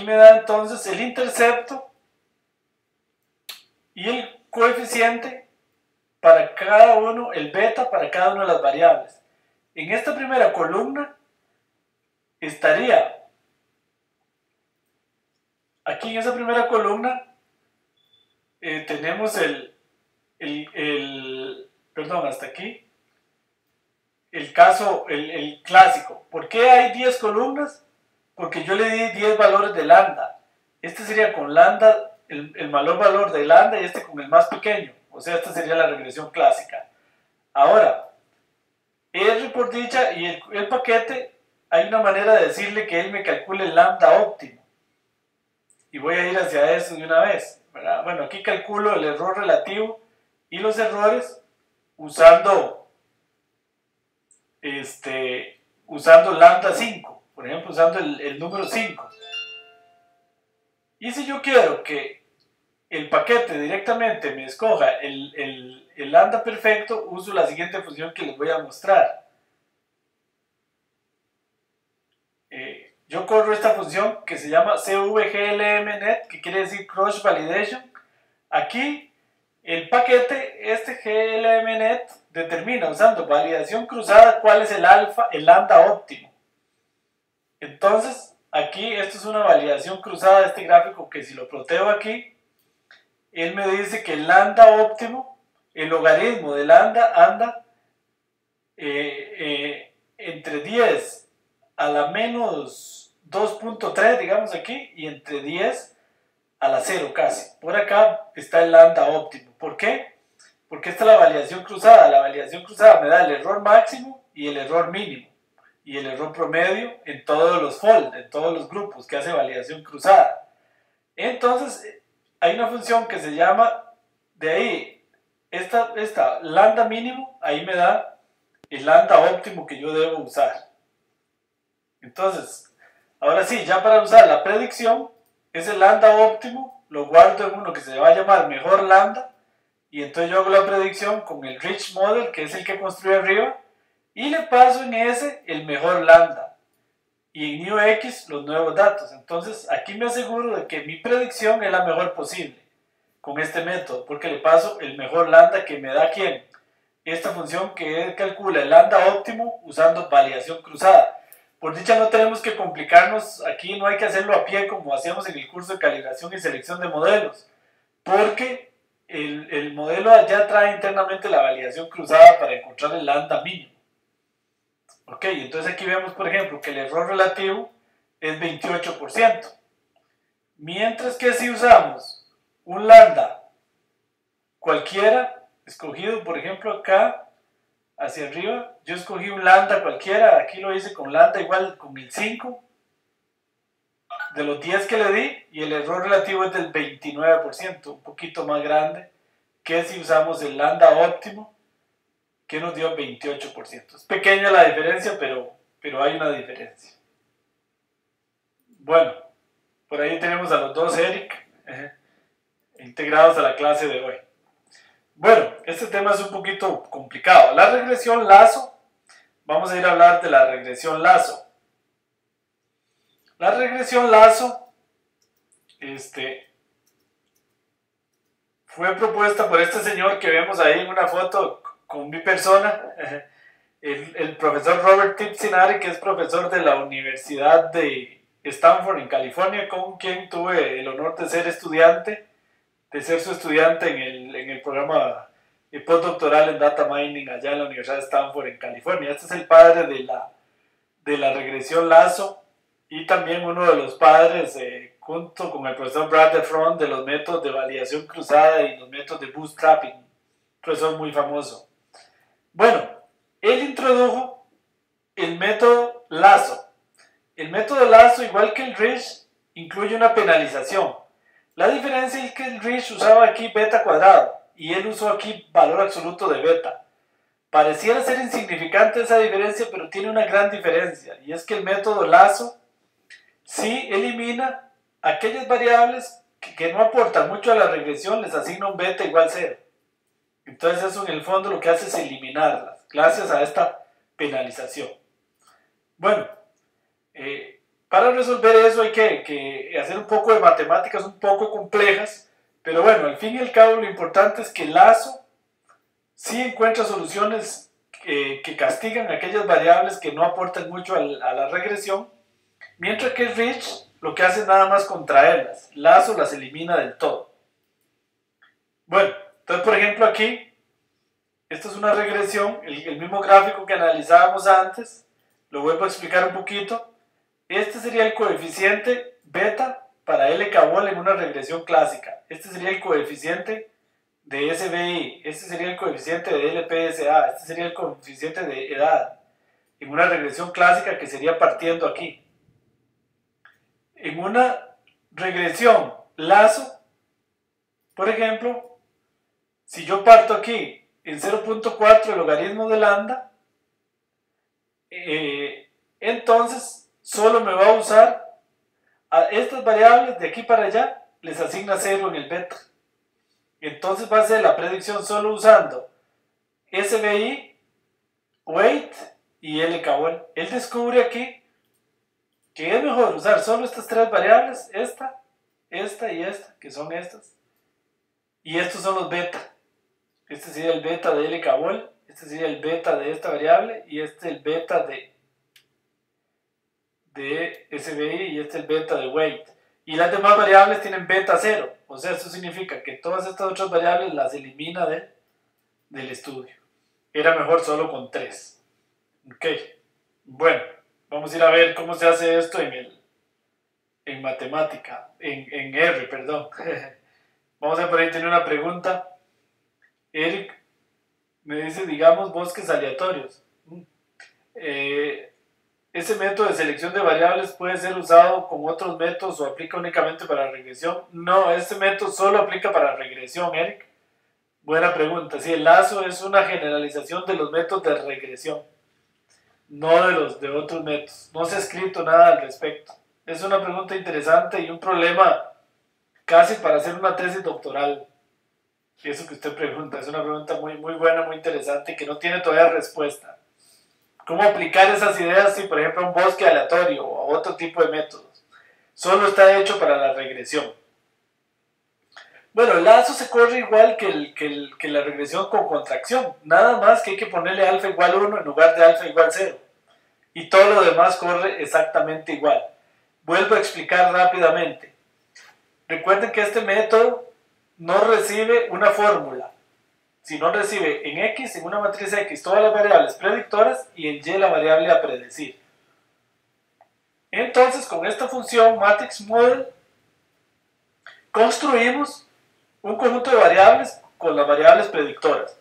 me da entonces el intercepto y el coeficiente para cada uno, el beta para cada una de las variables. En esta primera columna estaría, aquí en esa primera columna tenemos perdón, hasta aquí, el caso, el clásico. ¿Por qué hay 10 columnas? Porque yo le di 10 valores de lambda. Este sería con lambda, el mayor valor de lambda, y este con el más pequeño. O sea, esta sería la regresión clásica. Ahora, R por dicha y el paquete, hay una manera de decirle que él me calcule el lambda óptimo. Y voy a ir hacia eso de una vez, ¿verdad? Bueno, aquí calculo el error relativo y los errores usando lambda 5, por ejemplo, usando el número 5. Y si yo quiero que el paquete directamente me escoja el lambda perfecto, uso la siguiente función que les voy a mostrar. Yo corro esta función que se llama CVGLMNet, que quiere decir Cross Validation. Aquí el paquete, GLMNet, determina usando validación cruzada cuál es el lambda óptimo. Entonces, aquí esto es una validación cruzada de este gráfico que si lo ploteo aquí, él me dice que el lambda óptimo, el logaritmo de lambda anda entre 10 a la menos 2.3, digamos aquí, y entre 10 a la 0 casi. Por acá está el lambda óptimo. ¿Por qué? Porque esta es la validación cruzada. La validación cruzada me da el error máximo y el error mínimo y el error promedio en todos los fold, en todos los grupos que hace validación cruzada. Entonces, hay una función que se llama, de ahí, esta lambda mínimo, ahí me da el lambda óptimo que yo debo usar. Entonces, ahora sí, ya para usar la predicción, ese lambda óptimo lo guardo en uno que se va a llamar mejor lambda, y entonces yo hago la predicción con el Rich Model, que es el que construí arriba, y le paso en ese el mejor lambda, y en NewX los nuevos datos. Entonces aquí me aseguro de que mi predicción es la mejor posible con este método, porque le paso el mejor lambda que me da ¿quién? Esta función que calcula el lambda óptimo usando validación cruzada. Por dicha no tenemos que complicarnos, aquí no hay que hacerlo a pie como hacíamos en el curso de calibración y selección de modelos, porque el modelo ya trae internamente la validación cruzada para encontrar el lambda mínimo. Ok, entonces aquí vemos por ejemplo que el error relativo es 28%, mientras que si usamos un lambda cualquiera, escogido, por ejemplo, acá, hacia arriba, yo escogí un lambda cualquiera, aquí lo hice con lambda igual con 1005, de los 10 que le di, y el error relativo es del 29%, un poquito más grande que si usamos el lambda óptimo, que nos dio 28%. Es pequeña la diferencia, pero hay una diferencia. Bueno, por ahí tenemos a los dos Eric, integrados a la clase de hoy. Bueno, este tema es un poquito complicado. La regresión lazo, vamos a ir a hablar de la regresión lazo. La regresión lazo fue propuesta por este señor que vemos ahí en una foto con mi persona, el profesor Robert Tipsinari, que es profesor de la Universidad de Stanford en California, con quien tuve el honor de ser estudiante, de ser su estudiante en el programa postdoctoral en Data Mining allá en la Universidad de Stanford en California. Este es el padre de la regresión lazo y también uno de los padres, junto con el profesor Brad DeFront, de los métodos de validación cruzada y los métodos de bootstrapping, un profesor muy famoso. Bueno, él introdujo el método lazo. El método lazo, igual que el Rich, incluye una penalización. La diferencia es que el Rich usaba aquí beta cuadrado y él usó aquí valor absoluto de beta. Pareciera ser insignificante esa diferencia, pero tiene una gran diferencia, y es que el método lazo sí elimina aquellas variables que no aportan mucho a la regresión, les asigna un beta igual 0. Entonces eso en el fondo lo que hace es eliminarlas, gracias a esta penalización. Bueno, para resolver eso hay que hacer un poco de matemáticas un poco complejas, pero bueno, al fin y al cabo lo importante es que el lazo sí encuentra soluciones que castigan aquellas variables que no aportan mucho a la regresión, mientras que el Rich lo que hace es nada más contraerlas. Lazo las elimina del todo. Bueno, entonces por ejemplo aquí, esta es una regresión, el mismo gráfico que analizábamos antes, lo vuelvo a explicar un poquito. Este sería el coeficiente beta para LK-Ball en una regresión clásica. Este sería el coeficiente de SBI, este sería el coeficiente de LPSA, este sería el coeficiente de edad en una regresión clásica que sería partiendo aquí. En una regresión lazo, por ejemplo, si yo parto aquí en 0.4 el logaritmo de lambda, entonces solo me va a usar a estas variables de aquí para allá, les asigna 0 en el beta. Entonces va a ser la predicción solo usando SBI, weight y LK-Ball. Él descubre aquí que es mejor usar solo estas tres variables, esta y esta, que son estas. Y estos son los beta. Este sería el beta de LK-Ball, este sería el beta de esta variable y este el beta de SBI y este el beta de weight. Y las demás variables tienen beta 0. O sea, eso significa que todas estas otras variables las elimina del estudio. Era mejor solo con 3. Ok. Bueno, vamos a ir a ver cómo se hace esto en matemática. En R, perdón. Vamos a ver, por ahí tener una pregunta. Eric me dice, digamos, bosques aleatorios. ¿Ese método de selección de variables puede ser usado con otros métodos o aplica únicamente para regresión? No, este método solo aplica para regresión, Eric. Buena pregunta. Sí, el lazo es una generalización de los métodos de regresión, no de los de otros métodos. No se ha escrito nada al respecto. Es una pregunta interesante y un problema casi para hacer una tesis doctoral. Eso que usted pregunta es una pregunta muy, muy buena, muy interesante, que no tiene todavía respuesta. ¿Cómo aplicar esas ideas si, por ejemplo, un bosque aleatorio o otro tipo de métodos? Solo está hecho para la regresión. Bueno, el lazo se corre igual que la regresión con contracción. Nada más que hay que ponerle alfa igual 1 en lugar de alfa igual 0. Y todo lo demás corre exactamente igual. Vuelvo a explicar rápidamente. Recuerden que este método no recibe una fórmula, sino recibe en X, en una matriz X, todas las variables predictoras y en Y la variable a predecir. Entonces, con esta función matrix model, construimos un conjunto de variables con las variables predictoras.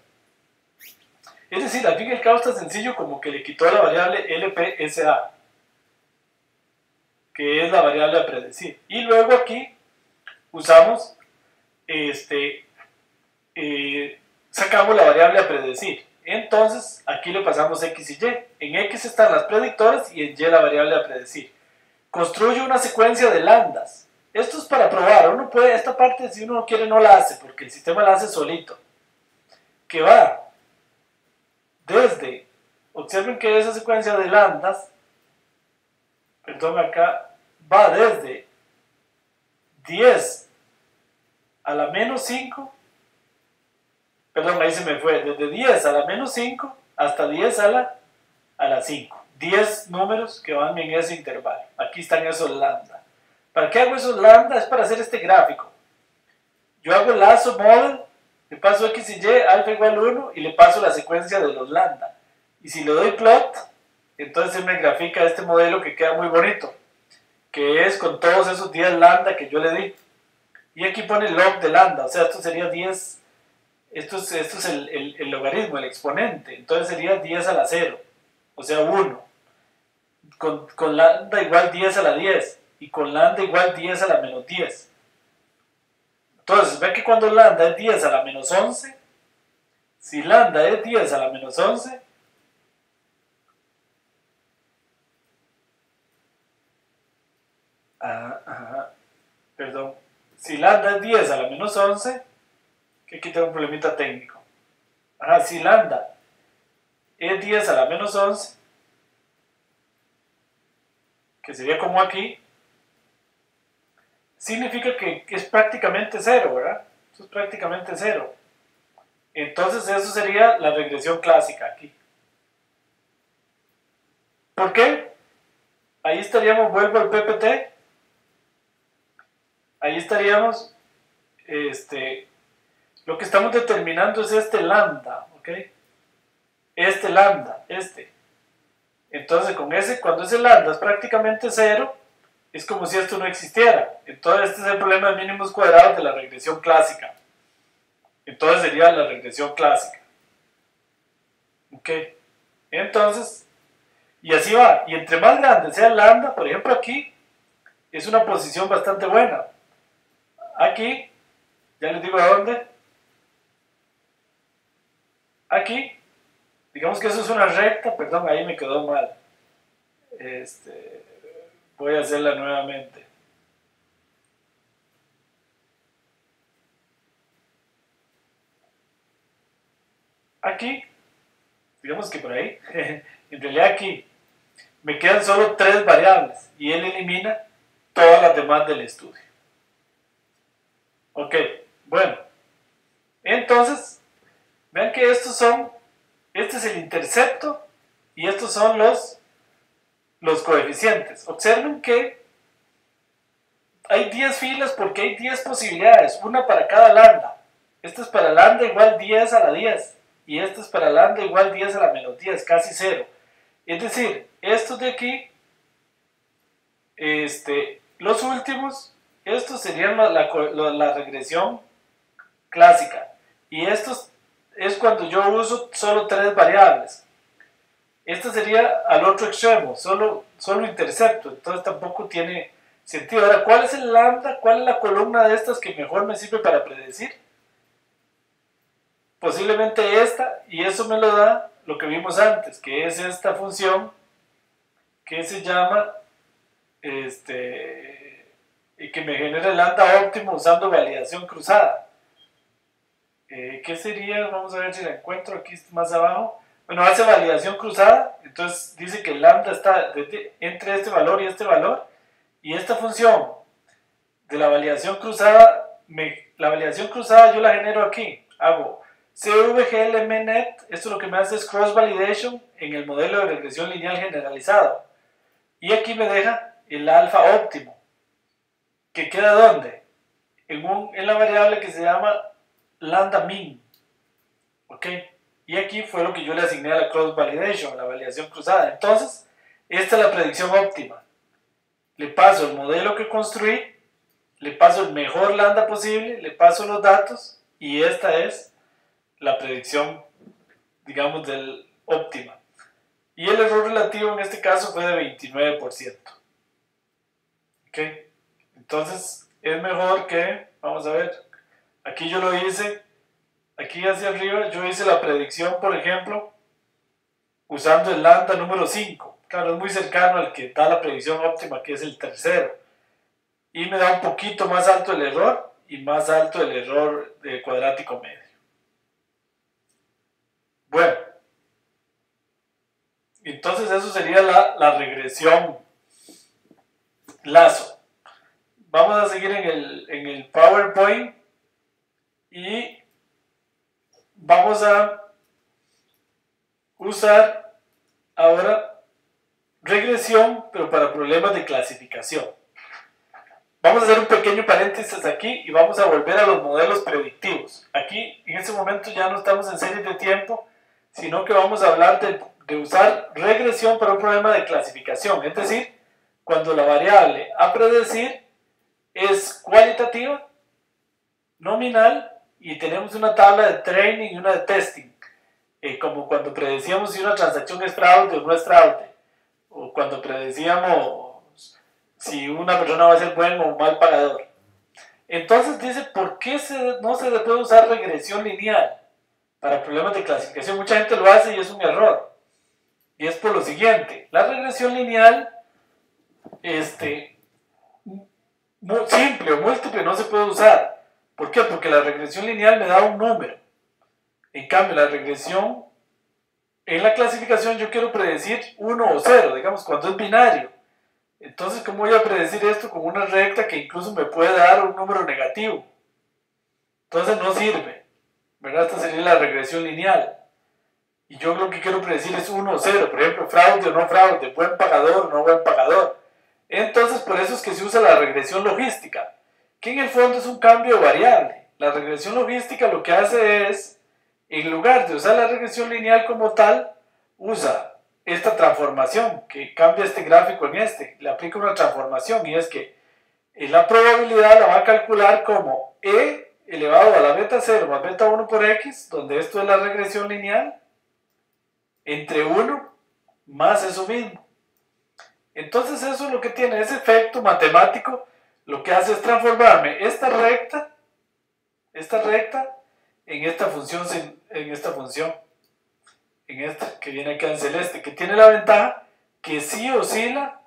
Es decir, al fin y al cabo está sencillo como que le quitó la variable LPSA, que es la variable a predecir. Y luego aquí usamos, sacamos la variable a predecir. Entonces, aquí le pasamos X y Y. En X están las predictoras y en Y la variable a predecir. Construye una secuencia de lambdas. Esto es para probar. Uno puede, esta parte, si uno no quiere, no la hace, porque el sistema la hace solito. Que va desde, observen que esa secuencia de lambdas, perdón, acá, va desde 10 a la menos 5, perdón, ahí se me fue, desde 10 a la menos 5 hasta 10 a la 5. 10 números que van en ese intervalo. Aquí están esos lambda. ¿Para qué hago esos lambda? Es para hacer este gráfico. Yo hago el lazo model, le paso X y Y, alfa igual 1, y le paso la secuencia de los lambda. Y si le doy plot, entonces él me grafica este modelo que queda muy bonito, que es con todos esos 10 lambda que yo le di. Y aquí pone log de lambda, o sea, esto sería 10, esto es el logaritmo, el exponente, entonces sería 10 a la 0, o sea 1, con lambda igual 10 a la 10, y con lambda igual 10 a la menos 10. Entonces, ven que cuando lambda es 10 a la menos 11, si lambda es 10 a la menos 11, perdón, si lambda es 10 a la menos 11, que aquí tengo un problemita técnico. Si lambda es 10 a la menos 11, que sería como aquí, significa que es prácticamente 0, ¿verdad? Eso es prácticamente 0. Entonces eso sería la regresión clásica aquí. ¿Por qué? Ahí estaríamos, vuelvo al PPT, ahí estaríamos, lo que estamos determinando es este lambda, ¿ok? Este lambda, Entonces con ese, cuando ese lambda es prácticamente 0, es como si esto no existiera. Entonces este es el problema de mínimos cuadrados de la regresión clásica. Entonces sería la regresión clásica. ¿Ok? Entonces, y así va. Y entre más grande sea el lambda, por ejemplo aquí, es una posición bastante buena. Aquí, ya les digo a dónde. Aquí, digamos que eso es una recta, perdón, ahí me quedó mal. Voy a hacerla nuevamente. Aquí, digamos que por ahí, en realidad aquí, me quedan solo 3 variables y él elimina todas las demás del estudio. Ok, bueno, entonces, vean que este es el intercepto y estos son los coeficientes. Observen que hay 10 filas porque hay 10 posibilidades, una para cada lambda. Esta es para lambda igual 10 a la 10 y esta es para lambda igual 10 a la menos 10, casi 0. Es decir, estos de aquí, los últimos, estos serían la regresión clásica. Y estos es cuando yo uso solo 3 variables. Esta sería al otro extremo, solo intercepto, entonces tampoco tiene sentido. Ahora, ¿cuál es el lambda? ¿Cuál es la columna de estas que mejor me sirve para predecir? Posiblemente esta, y eso me lo da lo que vimos antes, que es esta función que se llama y que me genera el lambda óptimo usando validación cruzada. ¿Qué sería? Vamos a ver si la encuentro aquí más abajo. Bueno, hace validación cruzada, entonces dice que el lambda está entre este valor y este valor, y esta función de la validación cruzada, yo la genero aquí, hago CVGLMNet, esto lo que me hace es cross validation en el modelo de regresión lineal generalizado, y aquí me deja el alfa óptimo, que queda ¿dónde? En la variable que se llama lambda min, ¿ok? Y aquí fue lo que yo le asigné a la cross validation, a la validación cruzada. Entonces, esta es la predicción óptima. Le paso el modelo que construí, le paso el mejor lambda posible, le paso los datos y esta es la predicción, digamos, del óptima. Y el error relativo en este caso fue de 29%. ¿Ok? Entonces es mejor que, vamos a ver, aquí yo lo hice, aquí hacia arriba yo hice la predicción, por ejemplo, usando el lambda número 5. Claro, es muy cercano al que da la predicción óptima, que es el tercero. Y me da un poquito más alto el error y más alto el error cuadrático medio. Bueno, entonces eso sería la regresión lazo. Vamos a seguir en el PowerPoint y vamos a usar ahora regresión, pero para problemas de clasificación. Vamos a hacer un pequeño paréntesis aquí y vamos a volver a los modelos predictivos. Aquí, en este momento, ya no estamos en series de tiempo, sino que vamos a hablar de usar regresión para un problema de clasificación. Es decir, cuando la variable a predecir es cualitativa, nominal, y tenemos una tabla de training y una de testing. Como cuando predecíamos si una transacción es fraude o no es fraude. O cuando predecíamos si una persona va a ser buen o mal pagador. Entonces dice, ¿por qué no se puede usar regresión lineal para problemas de clasificación? Mucha gente lo hace y es un error. Y es por lo siguiente, la regresión lineal, simple o múltiple no se puede usar. ¿Por qué? Porque la regresión lineal me da un número. En cambio, la regresión, en la clasificación yo quiero predecir 1 o 0, digamos, cuando es binario. Entonces, ¿cómo voy a predecir esto con una recta que incluso me puede dar un número negativo? Entonces no sirve, ¿verdad? Esta sería la regresión lineal. Y yo lo que quiero predecir es 1 o 0, por ejemplo, fraude o no fraude, buen pagador o no buen pagador. Entonces, por eso es que se usa la regresión logística, que en el fondo es un cambio de variable. La regresión logística lo que hace es, en lugar de usar la regresión lineal como tal, usa esta transformación, que cambia este gráfico en este, le aplica una transformación, y es que la probabilidad la va a calcular como e elevado a la beta 0 más beta 1 por x, donde esto es la regresión lineal, entre 1 más eso mismo. Entonces eso es lo que tiene, ese efecto matemático, lo que hace es transformarme esta recta en esta función, en esta que viene acá en celeste, que tiene la ventaja que sí oscila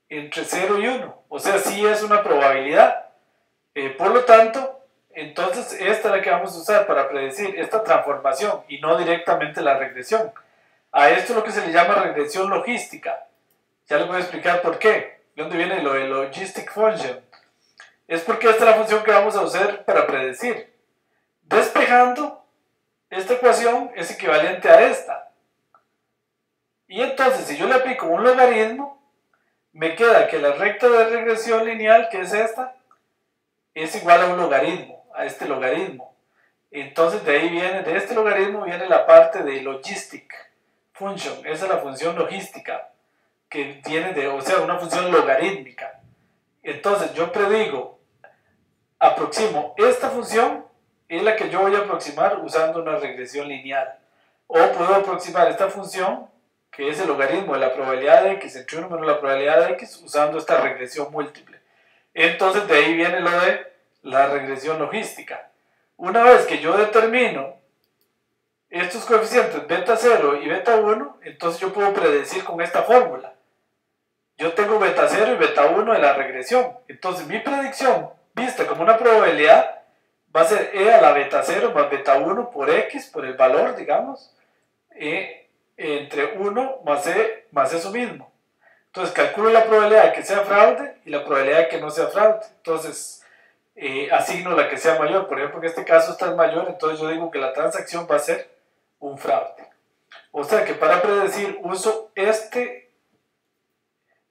entre 0 y 1, o sea, sí es una probabilidad. Por lo tanto, entonces esta es la que vamos a usar para predecir esta transformación y no directamente la regresión. A esto es lo que se le llama regresión logística. Ya les voy a explicar por qué. ¿De dónde viene lo de logistic function? Es porque esta es la función que vamos a usar para predecir. Despejando, esta ecuación es equivalente a esta. Y entonces, si yo le aplico un logaritmo, me queda que la recta de regresión lineal, que es esta, es igual a un logaritmo, a este logaritmo. Entonces, de ahí viene, de este logaritmo viene la parte de logistic function. Esa es la función logística, que viene de, o sea, una función logarítmica. Entonces, yo predigo, aproximo esta función, es la que yo voy a aproximar usando una regresión lineal. O puedo aproximar esta función, que es el logaritmo de la probabilidad de x entre 1 menos la probabilidad de x, usando esta regresión múltiple. Entonces de ahí viene lo de la regresión logística. Una vez que yo determino estos coeficientes beta 0 y beta 1, entonces yo puedo predecir con esta fórmula. Yo tengo beta 0 y beta 1 de la regresión. Entonces mi predicción, vista como una probabilidad, va a ser e a la beta 0 más beta 1 por x, por el valor, digamos, entre 1 más eso mismo. Entonces calculo la probabilidad de que sea fraude y la probabilidad de que no sea fraude. Entonces asigno la que sea mayor. Por ejemplo, en este caso esta es mayor, entonces yo digo que la transacción va a ser un fraude. O sea que para predecir uso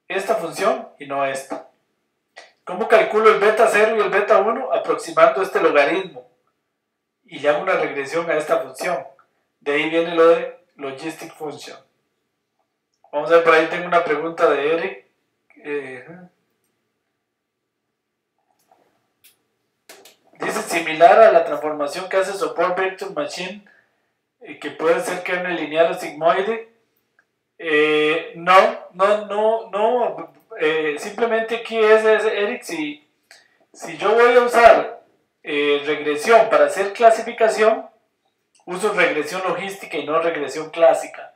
esta función y no esta. ¿Cómo calculo el beta 0 y el beta 1? Aproximando este logaritmo. Y le hago una regresión a esta función. De ahí viene lo de logistic function. Vamos a ver, por ahí tengo una pregunta de Eric. dice similar a la transformación que hace Support Vector Machine, que puede ser kernel lineal o sigmoide. No. Simplemente aquí es Eric, si yo voy a usar regresión para hacer clasificación, uso regresión logística y no regresión clásica,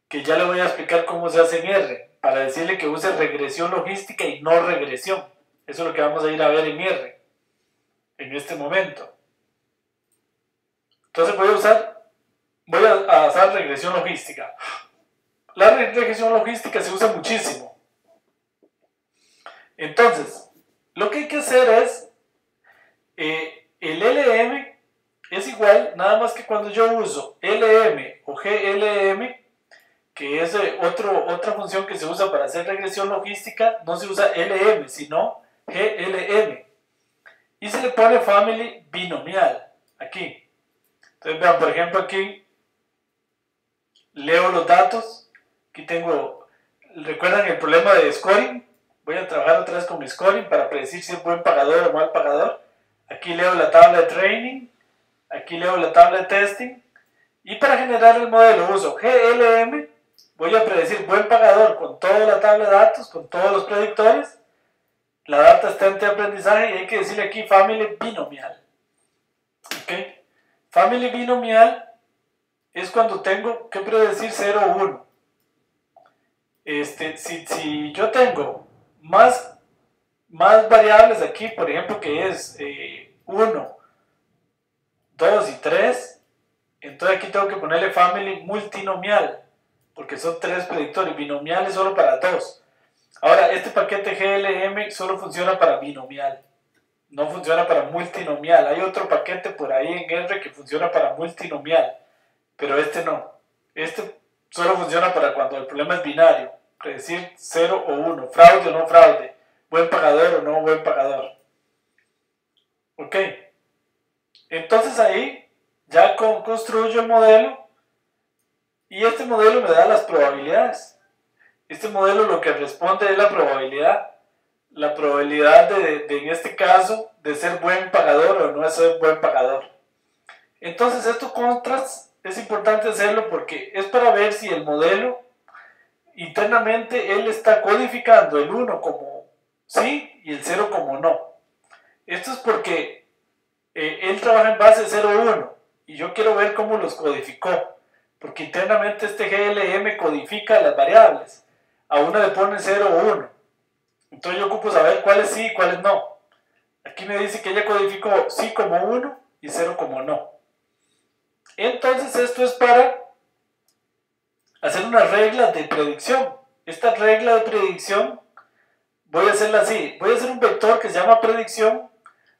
que ya le voy a explicar cómo se hace en R, para decirle que use regresión logística y no regresión. Eso es lo que vamos a ir a ver en R, en este momento. Entonces voy a usar regresión logística. La regresión logística se usa muchísimo. Entonces, lo que hay que hacer es, el LM es igual, nada más que cuando yo uso LM o GLM, que es otra función que se usa para hacer regresión logística, no se usa LM, sino GLM. Y se le pone family binomial, aquí. Entonces vean, por ejemplo, aquí leo los datos. Aquí tengo, ¿recuerdan el problema de scoring? Voy a trabajar otra vez con mi scoring para predecir si es buen pagador o mal pagador. Aquí leo la tabla de training, aquí leo la tabla de testing, y para generar el modelo uso GLM. Voy a predecir buen pagador con toda la tabla de datos, con todos los predictores. La data está en aprendizaje y hay que decirle aquí family binomial. ¿Ok? Family binomial es cuando tengo que predecir 0 o 1. Si yo tengo más variables aquí, por ejemplo, que es 1, 2 y 3, entonces aquí tengo que ponerle family multinomial, porque son 3 predictores. Binomial es solo para 2. Ahora, este paquete GLM solo funciona para binomial, no funciona para multinomial. Hay otro paquete por ahí en R que funciona para multinomial, pero este no. Este solo funciona para cuando el problema es binario, predecir 0 o 1, fraude o no fraude, buen pagador o no buen pagador. Ok, entonces ahí ya construyo el modelo, y este modelo me da las probabilidades. Este modelo lo que responde es la probabilidad en este caso de ser buen pagador o no ser buen pagador. Entonces estos contras es importante hacerlo porque es para ver si el modelo internamente él está codificando el 1 como sí y el 0 como no. Esto es porque él trabaja en base 0 o 1 y yo quiero ver cómo los codificó, porque internamente este GLM codifica las variables. A una le pone 0 o 1. Entonces yo ocupo saber cuáles sí y cuáles no. Aquí me dice que ella codificó sí como 1 y 0 como no. Entonces esto es para hacer una regla de predicción. Esta regla de predicción voy a hacerla así. Voy a hacer un vector que se llama predicción,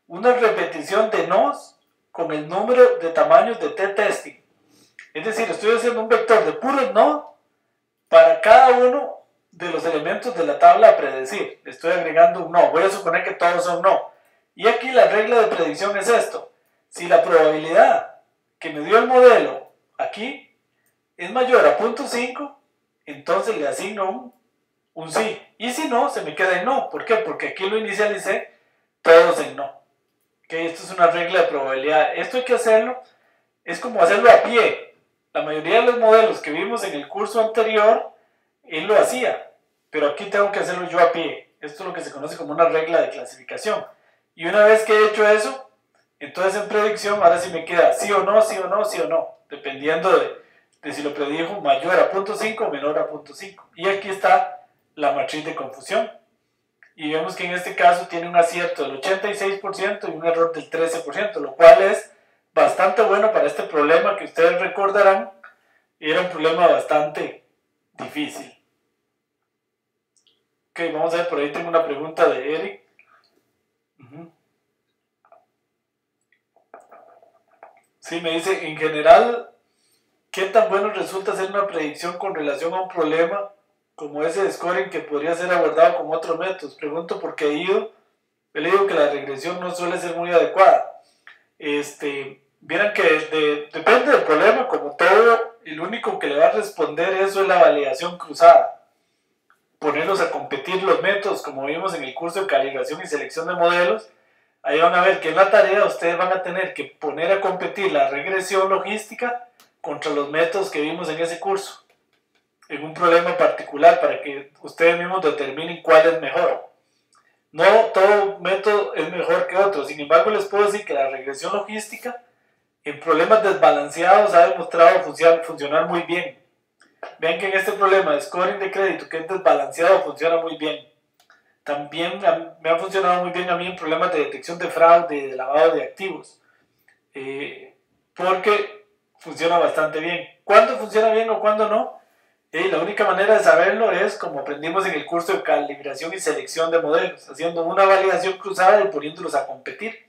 una repetición de nos con el número de tamaños de t-testing. Es decir, estoy haciendo un vector de puros no para cada uno de los elementos de la tabla a predecir. Le estoy agregando un no. Voy a suponer que todos son no. Y aquí la regla de predicción es esto. Si la probabilidad que me dio el modelo aquí es mayor a 0.5, entonces le asigno un sí. Y si no, se me queda en no. ¿Por qué? Porque aquí lo inicialicé todos en no. ¿Okay? Esto es una regla de probabilidad. Esto hay que hacerlo, es como hacerlo a pie. La mayoría de los modelos que vimos en el curso anterior, él lo hacía, pero aquí tengo que hacerlo yo a pie. Esto es lo que se conoce como una regla de clasificación. Y una vez que he hecho eso, entonces en predicción ahora sí me queda sí o no, sí o no, sí o no, dependiendo de si lo predijo mayor a 0.5 o menor a 0.5. Y aquí está la matriz de confusión. Y vemos que en este caso tiene un acierto del 86% y un error del 13%, lo cual es bastante bueno para este problema que ustedes recordarán, era un problema bastante difícil. Ok, vamos a ver, por ahí tengo una pregunta de Eric. Sí, me dice, en general, ¿qué tan bueno resulta hacer una predicción con relación a un problema como ese de scoring que podría ser abordado con otros métodos? Pregunto porque he leído que la regresión no suele ser muy adecuada. Vieran que depende del problema, como todo, el único que le va a responder eso es la validación cruzada. Ponerlos a competir los métodos, como vimos en el curso de calibración y selección de modelos, Ahí van a ver que en la tarea ustedes van a tener que poner a competir la regresión logística contra los métodos que vimos en ese curso, en un problema particular para que ustedes mismos determinen cuál es mejor. No todo método es mejor que otro, sin embargo les puedo decir que la regresión logística en problemas desbalanceados ha demostrado funcionar muy bien. Vean que en este problema de scoring de crédito que es desbalanceado funciona muy bien. También me ha funcionado muy bien a mí en problemas de detección de fraude y de lavado de activos, porque funciona bastante bien. ¿Cuándo funciona bien o cuándo no? La única manera de saberlo es como aprendimos en el curso de calibración y selección de modelos, haciendo una validación cruzada y poniéndolos a competir.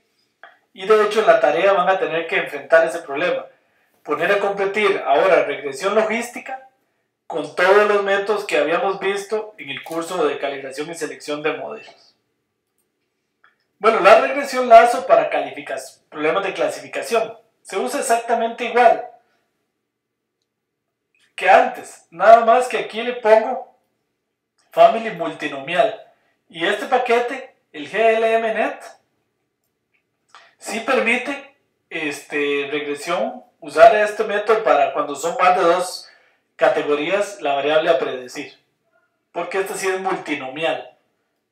Y de hecho en la tarea van a tener que enfrentar ese problema. Poner a competir ahora regresión logística con todos los métodos que habíamos visto en el curso de calibración y selección de modelos. Bueno, la regresión lazo para problemas de clasificación se usa exactamente igual que antes, nada más que aquí le pongo family multinomial. Y este paquete, el GLMNet, sí permite regresión, usar este método para cuando son más de dos categorías la variable a predecir, porque esta sí es multinomial.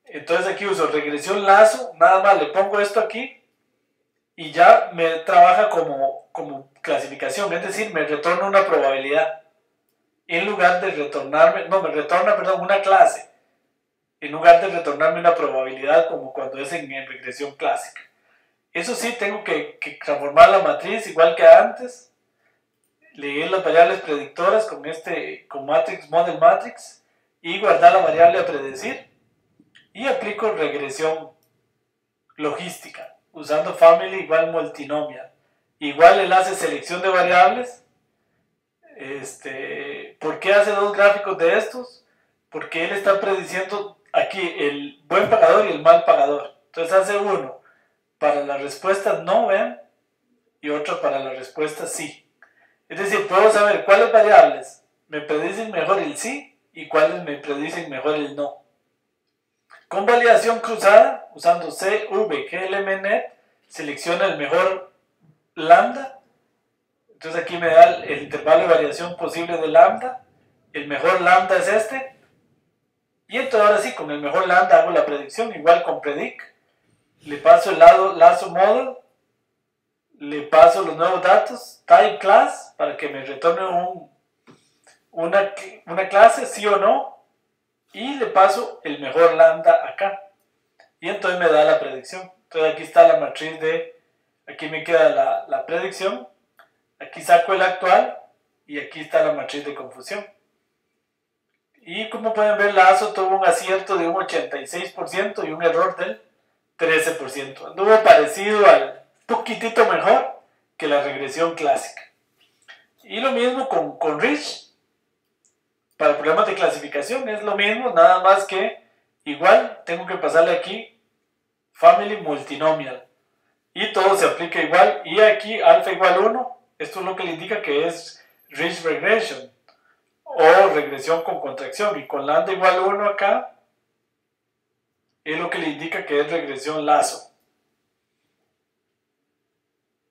Entonces aquí uso regresión lazo, nada más le pongo esto aquí y ya me trabaja como clasificación, es decir, me retorna una probabilidad en lugar de retornarme, no, me retorna, perdón, una clase en lugar de retornarme una probabilidad como cuando es en regresión clásica. Eso sí, tengo que transformar la matriz igual que antes, leer las variables predictoras con matrix, model matrix, y guardar la variable a predecir, y aplico regresión logística, usando family igual multinomial. Igual él hace selección de variables. ¿Por qué hace dos gráficos de estos? Porque él está prediciendo aquí el buen pagador y el mal pagador. Entonces hace uno para las respuestas no, vean, y otro para las respuestas sí. Es decir, puedo saber cuáles variables me predicen mejor el sí y cuáles me predicen mejor el no. Con validación cruzada, usando CVGLMNet, selecciona el mejor lambda. Entonces aquí me da el intervalo de variación posible de lambda. El mejor lambda es este. Y entonces ahora sí, con el mejor lambda hago la predicción, igual con predict. Le paso el lazo model. Le paso los nuevos datos, type class, para que me retorne una clase, sí o no, y le paso el mejor lambda acá. Y entonces me da la predicción. Entonces aquí está la matriz aquí me queda la predicción, aquí saco el actual, y aquí está la matriz de confusión. Y como pueden ver, la ASO tuvo un acierto de un 86% y un error del 13%. Anduvo parecido al poquitito mejor que la regresión clásica. Y lo mismo con Rich. Para problemas de clasificación es lo mismo, nada más que igual tengo que pasarle aquí family multinomial. Y todo se aplica igual. Y aquí alfa igual 1, esto es lo que le indica que es Rich regression o regresión con contracción. Y con lambda igual 1 acá es lo que le indica que es regresión lazo.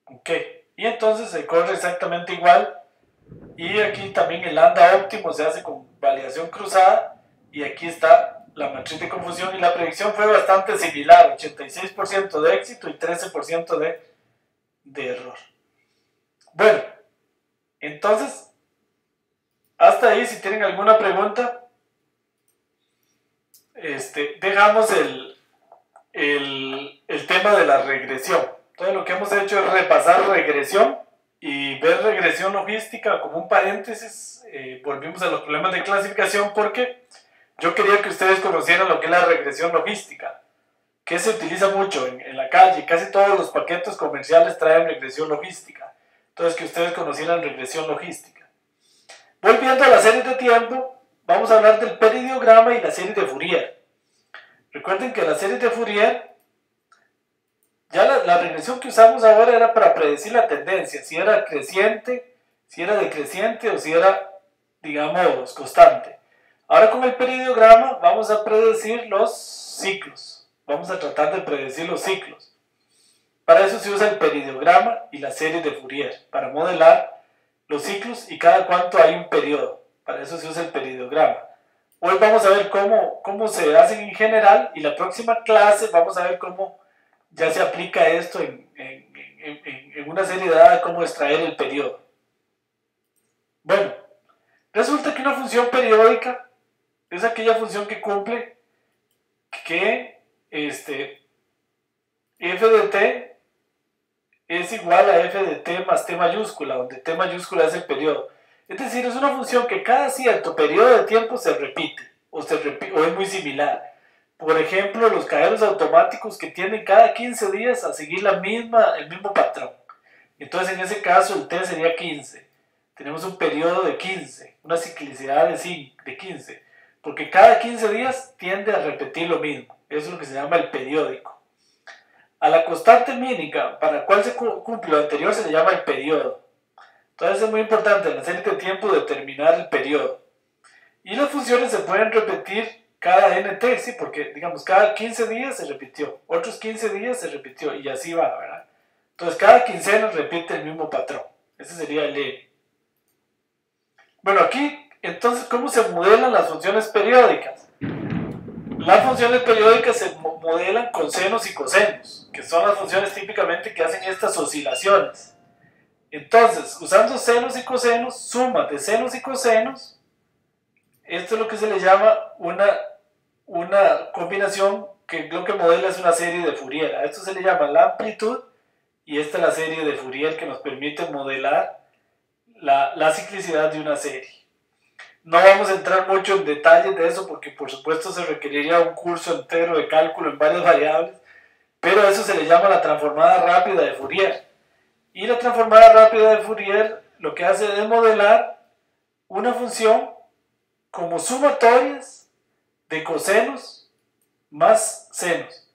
Ok, y entonces se corre exactamente igual. Y aquí también el lambda óptimo se hace con validación cruzada. Y aquí está la matriz de confusión. Y la predicción fue bastante similar: 86% de éxito y 13% de error. Bueno, entonces, hasta ahí. Si tienen alguna pregunta, dejamos el tema de la regresión. Entonces lo que hemos hecho es repasar regresión y ver regresión logística como un paréntesis. Volvimos a los problemas de clasificación porque yo quería que ustedes conocieran lo que es la regresión logística, que se utiliza mucho en la calle. Casi todos los paquetes comerciales traen regresión logística. Entonces, que ustedes conocieran regresión logística. Volviendo a la serie de tiempo, vamos a hablar del peridiograma y la serie de Fourier. Recuerden que la serie de Fourier, ya la regresión que usamos ahora era para predecir la tendencia, si era creciente, si era decreciente o si era, digamos, constante. Ahora con el peridiograma vamos a predecir los ciclos. Vamos a tratar de predecir los ciclos. Para eso se usa el periodiograma y la serie de Fourier, para modelar los ciclos y cada cuánto hay un periodo. Para eso se usa el periodiograma. Hoy vamos a ver cómo se hacen en general, y la próxima clase vamos a ver cómo ya se aplica esto en una serie dada, cómo extraer el periodo. Bueno, resulta que una función periódica es aquella función que cumple que f de t es igual a f de t más t mayúscula, donde t mayúscula es el periodo. Es decir, es una función que cada cierto periodo de tiempo se repite, o es muy similar. Por ejemplo, los cajeros automáticos que tienden cada 15 días a seguir el mismo patrón. Entonces, en ese caso, el t sería 15. Tenemos un periodo de 15, una ciclicidad de 15, porque cada 15 días tiende a repetir lo mismo. Eso es lo que se llama el periódico. A la constante mínima para la cual se cumple lo anterior se le llama el periodo. Entonces es muy importante en la serie de tiempo determinar el periodo. Y las funciones se pueden repetir cada nt, ¿sí? Porque digamos cada 15 días se repitió, otros 15 días se repitió y así va, ¿verdad? Entonces cada quincena repite el mismo patrón. Ese sería el n. Bueno, aquí entonces, ¿cómo se modelan las funciones periódicas? Las funciones periódicas se modelan con senos y cosenos, que son las funciones típicamente que hacen estas oscilaciones. Entonces, usando senos y cosenos, sumas de senos y cosenos, esto es lo que se le llama una combinación que lo que modela es una serie de Fourier. A esto se le llama la amplitud, y esta es la serie de Fourier que nos permite modelar la ciclicidad de una serie. No vamos a entrar mucho en detalles de eso porque por supuesto se requeriría un curso entero de cálculo en varias variables, pero a eso se le llama la transformada rápida de Fourier. Y la transformada rápida de Fourier lo que hace es modelar una función como sumatorias de cosenos más senos,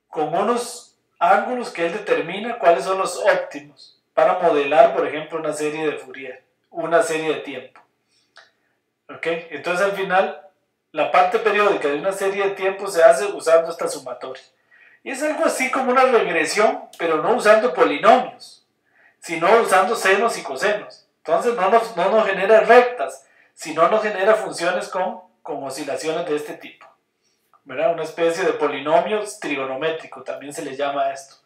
con unos ángulos que él determina cuáles son los óptimos para modelar, por ejemplo, una serie de Fourier, una serie de tiempo. ¿Okay? Entonces al final la parte periódica de una serie de tiempo se hace usando esta sumatoria. Y es algo así como una regresión, pero no usando polinomios, sino usando senos y cosenos. Entonces no nos genera rectas, sino nos genera funciones con oscilaciones de este tipo, ¿verdad? Una especie de polinomio trigonométrico, también se le llama a esto.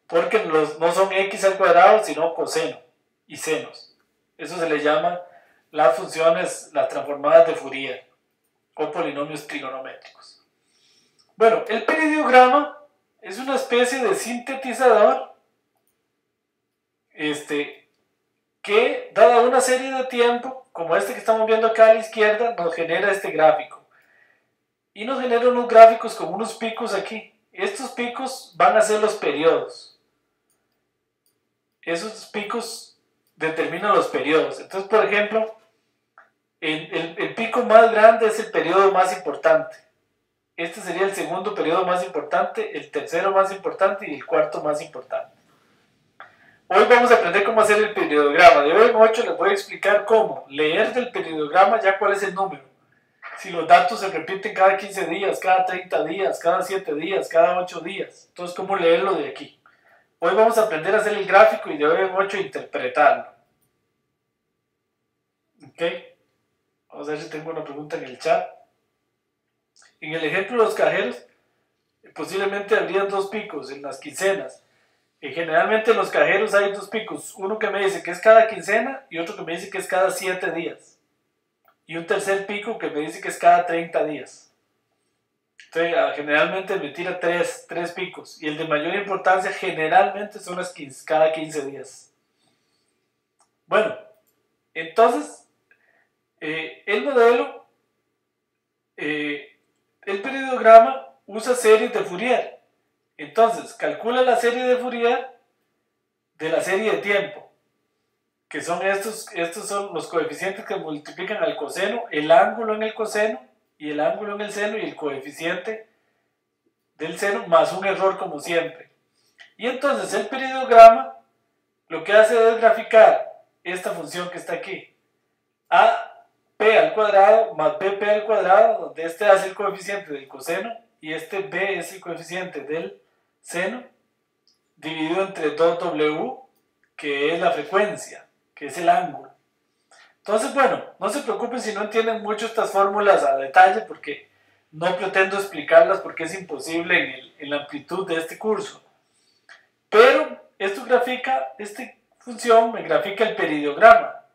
Porque no son x al cuadrado, sino coseno y senos. Eso se le llama las funciones, las transformadas de Fourier, o polinomios trigonométricos. Bueno, el periodiograma es una especie de sintetizador que, dada una serie de tiempo, como este que estamos viendo acá a la izquierda, nos genera este gráfico. Y nos genera unos gráficos con unos picos aquí. Estos picos van a ser los periodos. Esos picos determinan los periodos. Entonces, por ejemplo, el pico más grande es el periodo más importante. Este sería el segundo periodo más importante, el tercero más importante y el cuarto más importante. Hoy vamos a aprender cómo hacer el periodiograma. De hoy en 8 les voy a explicar cómo leer del periodiograma ya cuál es el número. Si los datos se repiten cada 15 días, cada 30 días, cada 7 días, cada 8 días. Entonces, cómo leerlo de aquí. Hoy vamos a aprender a hacer el gráfico y de hoy en 8 interpretarlo. ¿Ok? Vamos a ver si tengo una pregunta en el chat. En el ejemplo de los cajeros, posiblemente habrían dos picos en las quincenas. Generalmente en los cajeros hay dos picos. Uno que me dice que es cada quincena y otro que me dice que es cada 7 días. Y un tercer pico que me dice que es cada 30 días. Entonces, generalmente me tira tres picos. Y el de mayor importancia generalmente son cada 15 días. Bueno, entonces, el modelo, el periodiograma usa series de Fourier. Entonces, calcula la serie de Fourier de la serie de tiempo, que son estos son los coeficientes que multiplican al coseno, el ángulo en el coseno y el ángulo en el seno y el coeficiente del seno más un error como siempre. Y entonces el periodiograma lo que hace es graficar esta función que está aquí, a p al cuadrado más bp al cuadrado, donde este hace el coeficiente del coseno y este b es el coeficiente del seno dividido entre 2W, que es la frecuencia, que es el ángulo. Entonces, bueno, no se preocupen si no entienden mucho estas fórmulas a detalle, porque no pretendo explicarlas porque es imposible en la amplitud de este curso. Pero esta función me grafica el peridiograma,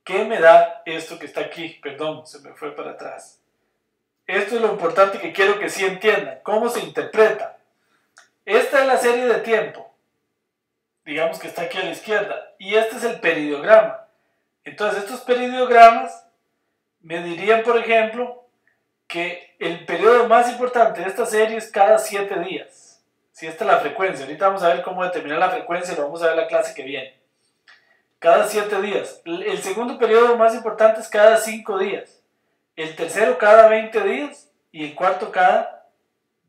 que me da esto que está aquí. Perdón, se me fue para atrás. Esto es lo importante que quiero que sí entiendan. ¿Cómo se interpreta? Esta es la serie de tiempo. Digamos que está aquí a la izquierda. Y este es el peridiograma. Entonces, estos peridiogramas me dirían, por ejemplo, que el periodo más importante de esta serie es cada 7 días. Si esta es la frecuencia. Ahorita vamos a ver cómo determinar la frecuencia, lo vamos a ver en la clase que viene. Cada 7 días. El segundo periodo más importante es cada 5 días. El tercero cada 20 días y el cuarto cada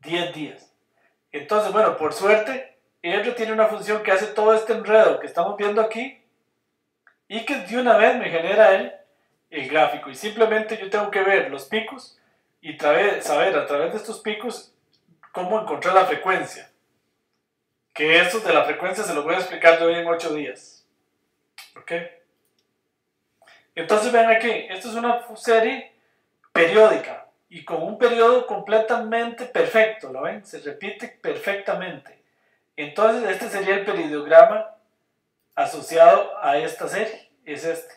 10 días. Entonces, bueno, por suerte, R tiene una función que hace todo este enredo que estamos viendo aquí y que de una vez me genera el gráfico. Y simplemente yo tengo que ver los picos y saber a través de estos picos cómo encontrar la frecuencia. Que eso de la frecuencia se lo voy a explicar de hoy en 8 días. ¿Ok? Entonces ven aquí, esto es una serie periódica y con un periodo completamente perfecto, ¿lo ven? Se repite perfectamente. Entonces este sería el peridiograma asociado a esta serie, es este.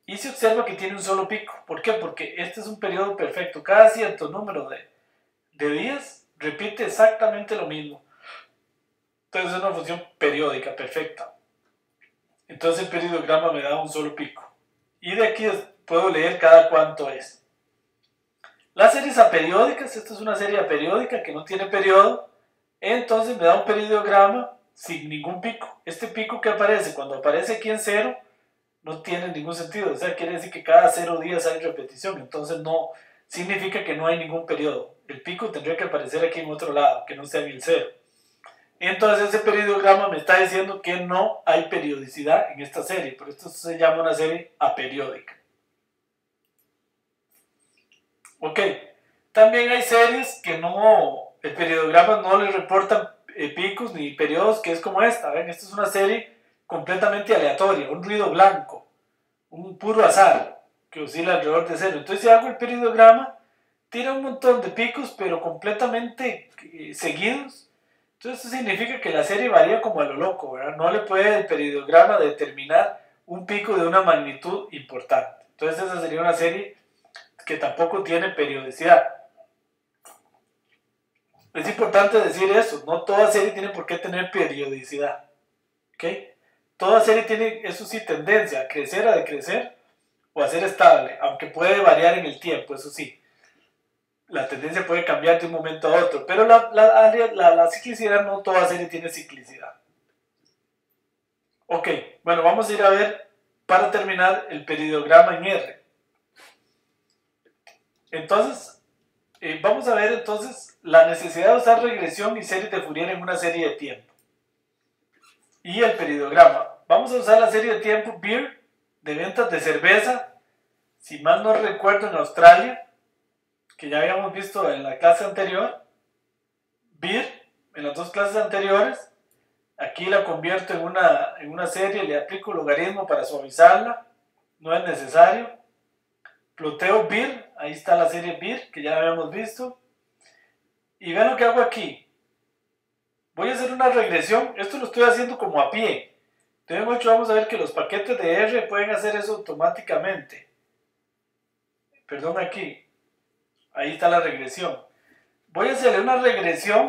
Y se observa que tiene un solo pico. ¿Por qué? Porque este es un periodo perfecto. Cada cierto número de días repite exactamente lo mismo. Entonces es una función periódica perfecta. Entonces el peridiograma me da un solo pico. Y de aquí puedo leer cada cuánto es. Las series aperiódicas, esta es una serie aperiódica que no tiene periodo, entonces me da un peridiograma sin ningún pico. Este pico que aparece cuando aparece aquí en 0 no tiene ningún sentido, o sea, quiere decir que cada 0 días hay repetición, entonces no significa que no hay ningún periodo. El pico tendría que aparecer aquí en otro lado, que no sea en el 0. Entonces ese peridiograma me está diciendo que no hay periodicidad en esta serie, por esto se llama una serie aperiódica. Ok, también hay series que el peridiograma no le reportan picos ni periodos, que es como esta. ¿Ven? Esta es una serie completamente aleatoria, un ruido blanco, un puro azar que oscila alrededor de 0. Entonces si hago el peridiograma, tira un montón de picos, pero completamente seguidos. Entonces esto significa que la serie varía como a lo loco, ¿verdad? No le puede el peridiograma determinar un pico de una magnitud importante. Entonces esa sería una serie que tampoco tiene periodicidad. Es importante decir eso, no toda serie tiene por qué tener periodicidad. ¿Ok? Toda serie tiene, eso sí, tendencia a crecer, a decrecer o a ser estable, aunque puede variar en el tiempo, eso sí. La tendencia puede cambiar de un momento a otro, pero la ciclicidad, no toda serie tiene ciclicidad. Ok, bueno, vamos a ir a ver, para terminar, el peridiograma en R. Entonces, vamos a ver entonces la necesidad de usar regresión y series de Fourier en una serie de tiempo. Y el peridiograma. Vamos a usar la serie de tiempo Beer, de ventas de cerveza, si mal no recuerdo en Australia, que ya habíamos visto en la clase anterior. Beer, en las dos clases anteriores. Aquí la convierto en una serie, le aplico logaritmo para suavizarla, no es necesario. Ploteo Beer, ahí está la serie Beer, que ya habíamos visto. Y vean lo que hago aquí. Voy a hacer una regresión, esto lo estoy haciendo como a pie. Entonces en 8 vamos a ver que los paquetes de R pueden hacer eso automáticamente. Perdón, aquí. Ahí está la regresión. Voy a hacerle una regresión,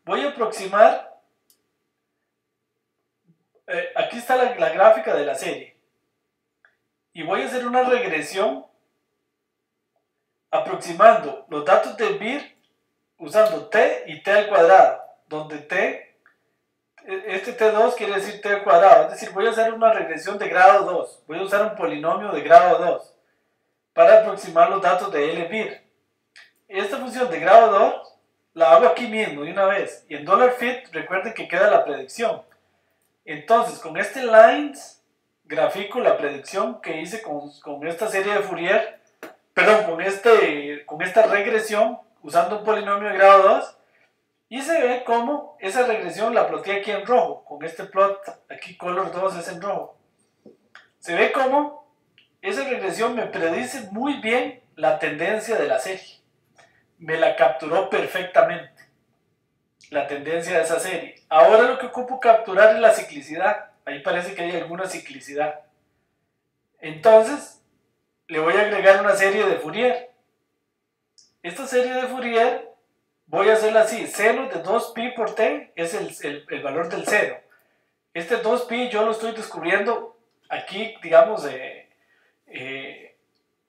voy a aproximar. Aquí está la gráfica de la serie. Y voy a hacer una regresión aproximando los datos de Beer usando t y t al cuadrado, donde este t2 quiere decir t al cuadrado, es decir, voy a hacer una regresión de grado 2, voy a usar un polinomio de grado 2 para aproximar los datos de L Beer. Esta función de grado 2 la hago aquí mismo de una vez, y en $fit recuerden que queda la predicción. Entonces con este lines grafico la predicción que hice con esta serie de Fourier, perdón, con esta regresión usando un polinomio de grado 2, Y se ve cómo esa regresión la ploteé aquí en rojo, con este plot, aquí color 2 es en rojo. Se ve cómo esa regresión me predice muy bien la tendencia de la serie. Me la capturó perfectamente, la tendencia de esa serie. Ahora lo que ocupo capturar es la ciclicidad. Ahí parece que hay alguna ciclicidad. Entonces, le voy a agregar una serie de Fourier. Esta serie de Fourier voy a hacerla así, seno de 2pi por t es el valor del seno. Este 2pi yo lo estoy descubriendo aquí, digamos,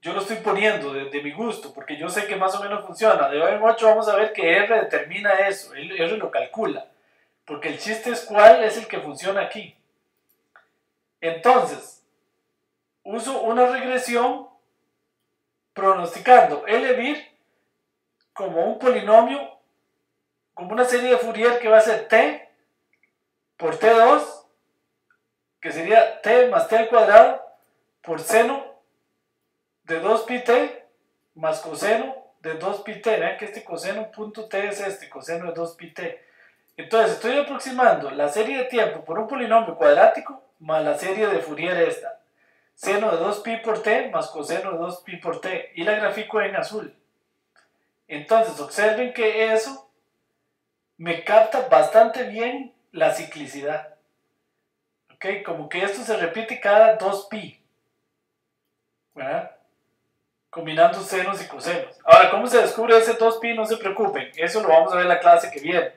yo lo estoy poniendo de mi gusto, porque yo sé que más o menos funciona. De hoy en 8 vamos a ver que R determina eso, R lo calcula, porque el chiste es cuál es el que funciona aquí. Entonces, uso una regresión pronosticando LBIR como un polinomio, como una serie de Fourier que va a ser t por t2, que sería t más t al cuadrado por seno de 2πt más coseno de 2πt. Vean que este coseno punto t es este, coseno de 2πt. Entonces estoy aproximando la serie de tiempo por un polinomio cuadrático más la serie de Fourier esta. Seno de 2pi por t más coseno de 2pi por t. Y la grafico en azul. Entonces observen que eso me capta bastante bien la ciclicidad. ¿Ok? Como que esto se repite cada 2pi. ¿Verdad? Combinando senos y cosenos. Ahora, ¿cómo se descubre ese 2pi? No se preocupen. Eso lo vamos a ver en la clase que viene.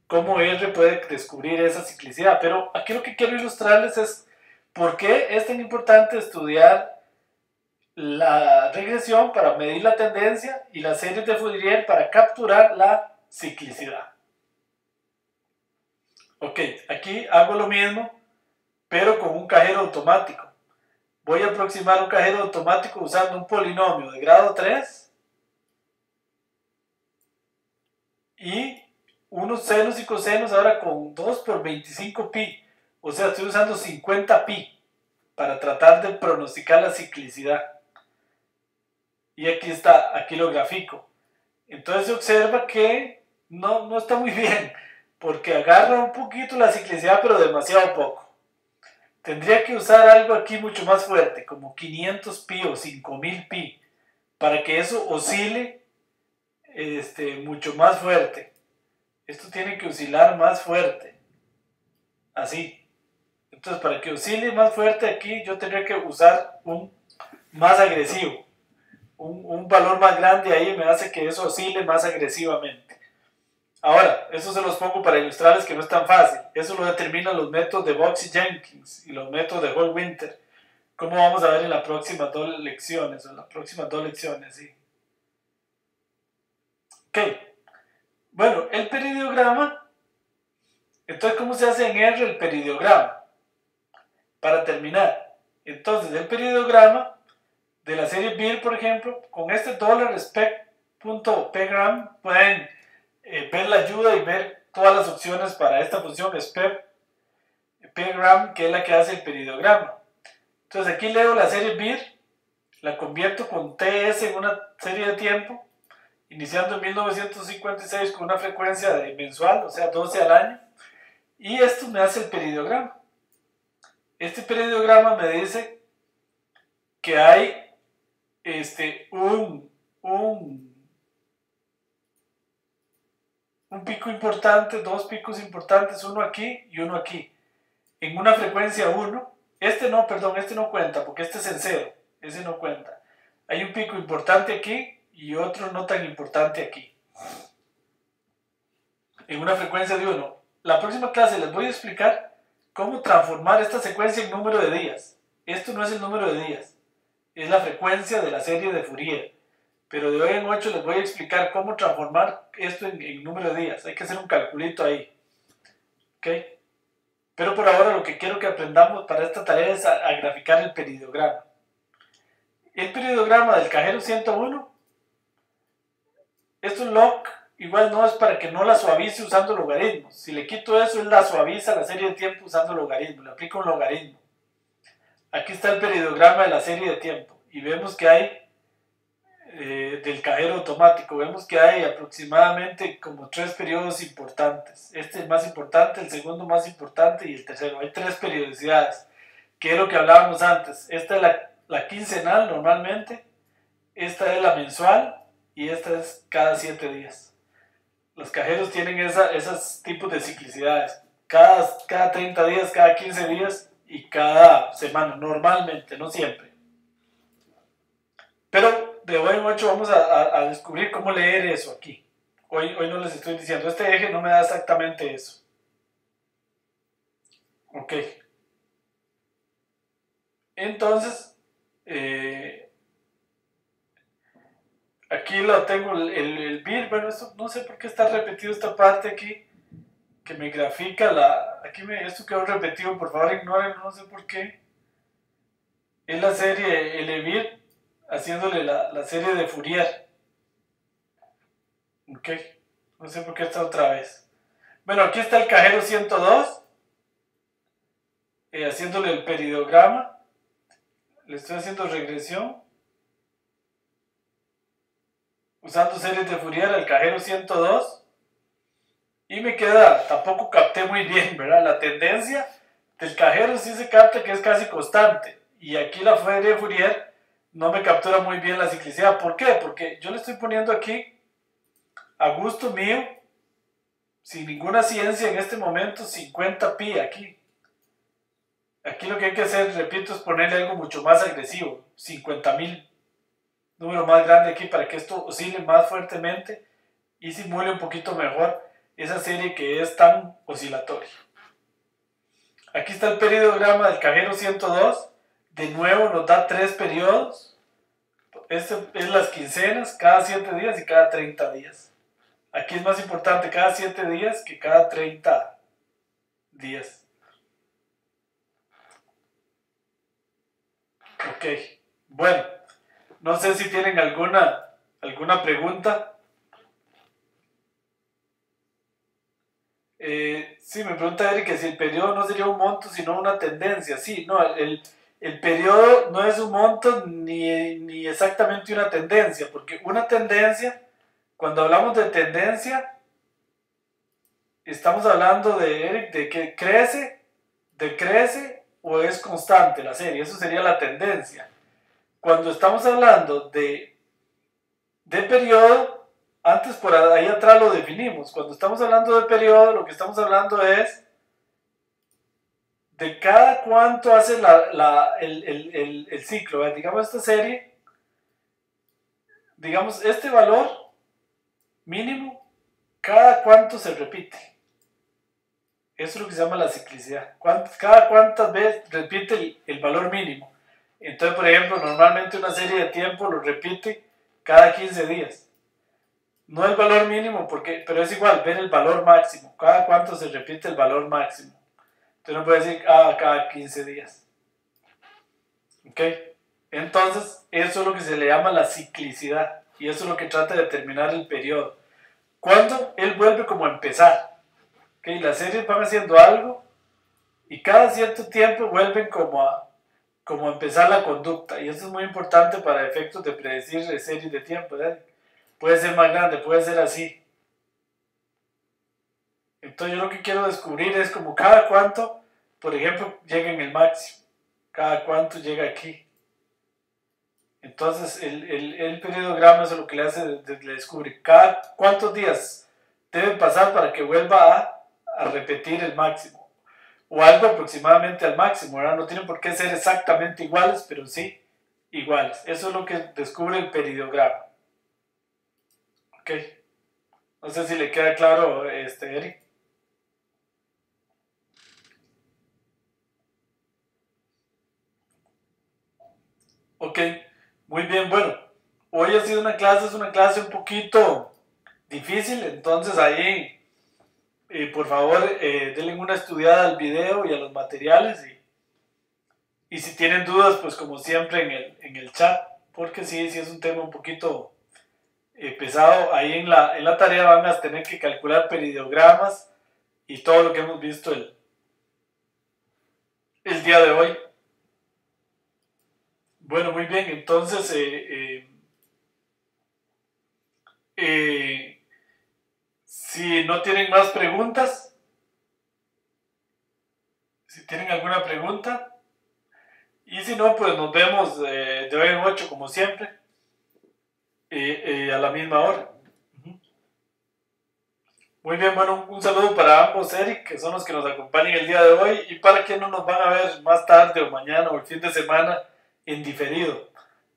Cómo R puede descubrir esa ciclicidad. Pero aquí lo que quiero ilustrarles es por qué es tan importante estudiar la regresión para medir la tendencia y las series de Fourier para capturar la ciclicidad. Ok, aquí hago lo mismo, pero con un cajero automático. Voy a aproximar un cajero automático usando un polinomio de grado 3 y unos senos y cosenos ahora con 2 por 25pi. O sea, estoy usando 50pi para tratar de pronosticar la ciclicidad. Y aquí está, aquí lo grafico. Entonces se observa que no está muy bien, porque agarra un poquito la ciclicidad, pero demasiado poco. Tendría que usar algo aquí mucho más fuerte, como 500pi o 5000pi, para que eso oscile mucho más fuerte. Esto tiene que oscilar más fuerte, así. Entonces, para que oscile más fuerte aquí, yo tendría que usar un más agresivo. Un valor más grande ahí me hace que eso oscile más agresivamente. Ahora, eso se los pongo para ilustrarles que no es tan fácil. Eso lo determinan los métodos de Box y Jenkins y los métodos de Hall-Winter. Como vamos a ver en las próximas dos lecciones, sí. Ok. Bueno, el peridiograma. Entonces, ¿cómo se hace en R el peridiograma? Para terminar. Entonces, el peridiograma de la serie BIR, por ejemplo, con este $spec.pgram pueden ver la ayuda y ver todas las opciones para esta función spec.pgram, que es la que hace el peridiograma. Entonces aquí leo la serie BIR, la convierto con TS en una serie de tiempo, iniciando en 1956 con una frecuencia de mensual, o sea 12 al año, y esto me hace el peridiograma. Este peridiograma me dice que hay un pico importante, dos picos importantes, uno aquí y uno aquí, en una frecuencia 1. Este no cuenta, porque este es en 0, ese no cuenta. Hay un pico importante aquí y otro no tan importante aquí, en una frecuencia de 1. La próxima clase les voy a explicar cómo transformar esta secuencia en número de días. Esto no es el número de días, es la frecuencia de la serie de Fourier. Pero de hoy en 8 les voy a explicar cómo transformar esto en número de días. Hay que hacer un calculito ahí. ¿Ok? Pero por ahora lo que quiero que aprendamos para esta tarea es a graficar el peridiograma. El peridiograma del cajero 101, esto log igual no es para que no la suavice usando logaritmos. Si le quito eso, él la suaviza la serie de tiempo usando logaritmos. Le aplico un logaritmo. Aquí está el peridiograma de la serie de tiempo. Y vemos que hay del cajero automático. Vemos que hay aproximadamente como 3 periodos importantes. Este es el más importante, el segundo más importante y el tercero. Hay 3 periodicidades, que es lo que hablábamos antes. Esta es la quincenal normalmente, esta es la mensual y esta es cada 7 días. Los cajeros tienen esos tipos de ciclicidades. Cada 30 días, cada 15 días y cada semana, normalmente, no siempre. Pero de hoy en 8 vamos a descubrir cómo leer eso aquí. Hoy no les estoy diciendo, este eje no me da exactamente eso. Ok. Entonces, aquí lo tengo, el BIR. Bueno, esto, no sé por qué está repetido esta parte aquí, que me grafica esto quedó repetido, por favor ignórenlo, no sé por qué. Es la serie LBIR, haciéndole la serie de Fourier. Ok, no sé por qué está otra vez. Bueno, aquí está el cajero 102, haciéndole el peridograma. Le estoy haciendo regresión, usando series de Fourier al cajero 102. Y me queda, tampoco capté muy bien, ¿verdad? La tendencia del cajero sí se capta que es casi constante. Y aquí la serie de Fourier no me captura muy bien la ciclicidad. ¿Por qué? Porque yo le estoy poniendo aquí, a gusto mío, sin ninguna ciencia en este momento, 50 pi aquí. Aquí lo que hay que hacer, repito, es ponerle algo mucho más agresivo, 50.000, número más grande aquí para que esto oscile más fuertemente y simule un poquito mejor esa serie que es tan oscilatoria. Aquí está el peridograma del cajero 102, de nuevo nos da 3 periodos. Este es las quincenas, cada 7 días y cada 30 días. Aquí es más importante cada 7 días que cada 30 días. Ok, bueno, no sé si tienen alguna pregunta. Sí, me pregunta Eric que si el periodo no sería un monto sino una tendencia. Sí, no, el periodo no es un monto ni exactamente una tendencia, porque una tendencia, cuando hablamos de tendencia, estamos hablando de, Eric, de que crece, decrece o es constante la serie. Eso sería la tendencia. Cuando estamos hablando de periodo, antes por ahí atrás lo definimos. Cuando estamos hablando de periodo, lo que estamos hablando es de cada cuánto hace el ciclo. Digamos, esta serie, digamos, este valor mínimo, cada cuánto se repite. Eso es lo que se llama la ciclicidad. Cada cuántas veces repite el valor mínimo. Entonces, por ejemplo, normalmente una serie de tiempo lo repite cada 15 días. No el valor mínimo, pero es igual, ver el valor máximo. Cada cuánto se repite el valor máximo. Entonces no puede decir cada 15 días. ¿Ok? Entonces, eso es lo que se le llama la ciclicidad. Y eso es lo que trata de determinar el periodo. Cuando él vuelve como a empezar. ¿Ok? Las series van haciendo algo y cada cierto tiempo vuelven como a empezar la conducta. Y eso es muy importante para efectos de predecir series de tiempo. Puede ser más grande, puede ser así. Entonces yo lo que quiero descubrir es como cada cuánto, por ejemplo, llega en el máximo. Cada cuánto llega aquí. Entonces el periodograma es lo que le hace, le descubre cada cuántos días deben pasar para que vuelva a repetir el máximo. O algo aproximadamente al máximo, ¿verdad? No tienen por qué ser exactamente iguales, pero sí iguales. Eso es lo que descubre el periodograma. Ok. No sé si le queda claro, Eric. Ok, muy bien, bueno. Hoy ha sido es una clase un poquito difícil, entonces ahí, por favor, denle una estudiada al video y a los materiales y si tienen dudas, pues como siempre en el chat, porque sí es un tema un poquito pesado. Ahí en la tarea van a tener que calcular periodiogramas y todo lo que hemos visto el día de hoy. Bueno, muy bien, entonces Si no tienen más preguntas, si tienen alguna pregunta, y si no, pues nos vemos de hoy en 8 como siempre, a la misma hora. Muy bien, bueno, un saludo para ambos, Eric, que son los que nos acompañan el día de hoy, y para quienes nos van a ver más tarde o mañana o el fin de semana en diferido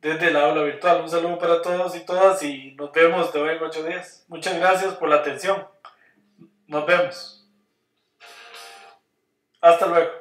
desde el aula virtual. Un saludo para todos y todas y nos vemos de hoy en 8 días. Muchas gracias por la atención. Nos vemos. Hasta luego.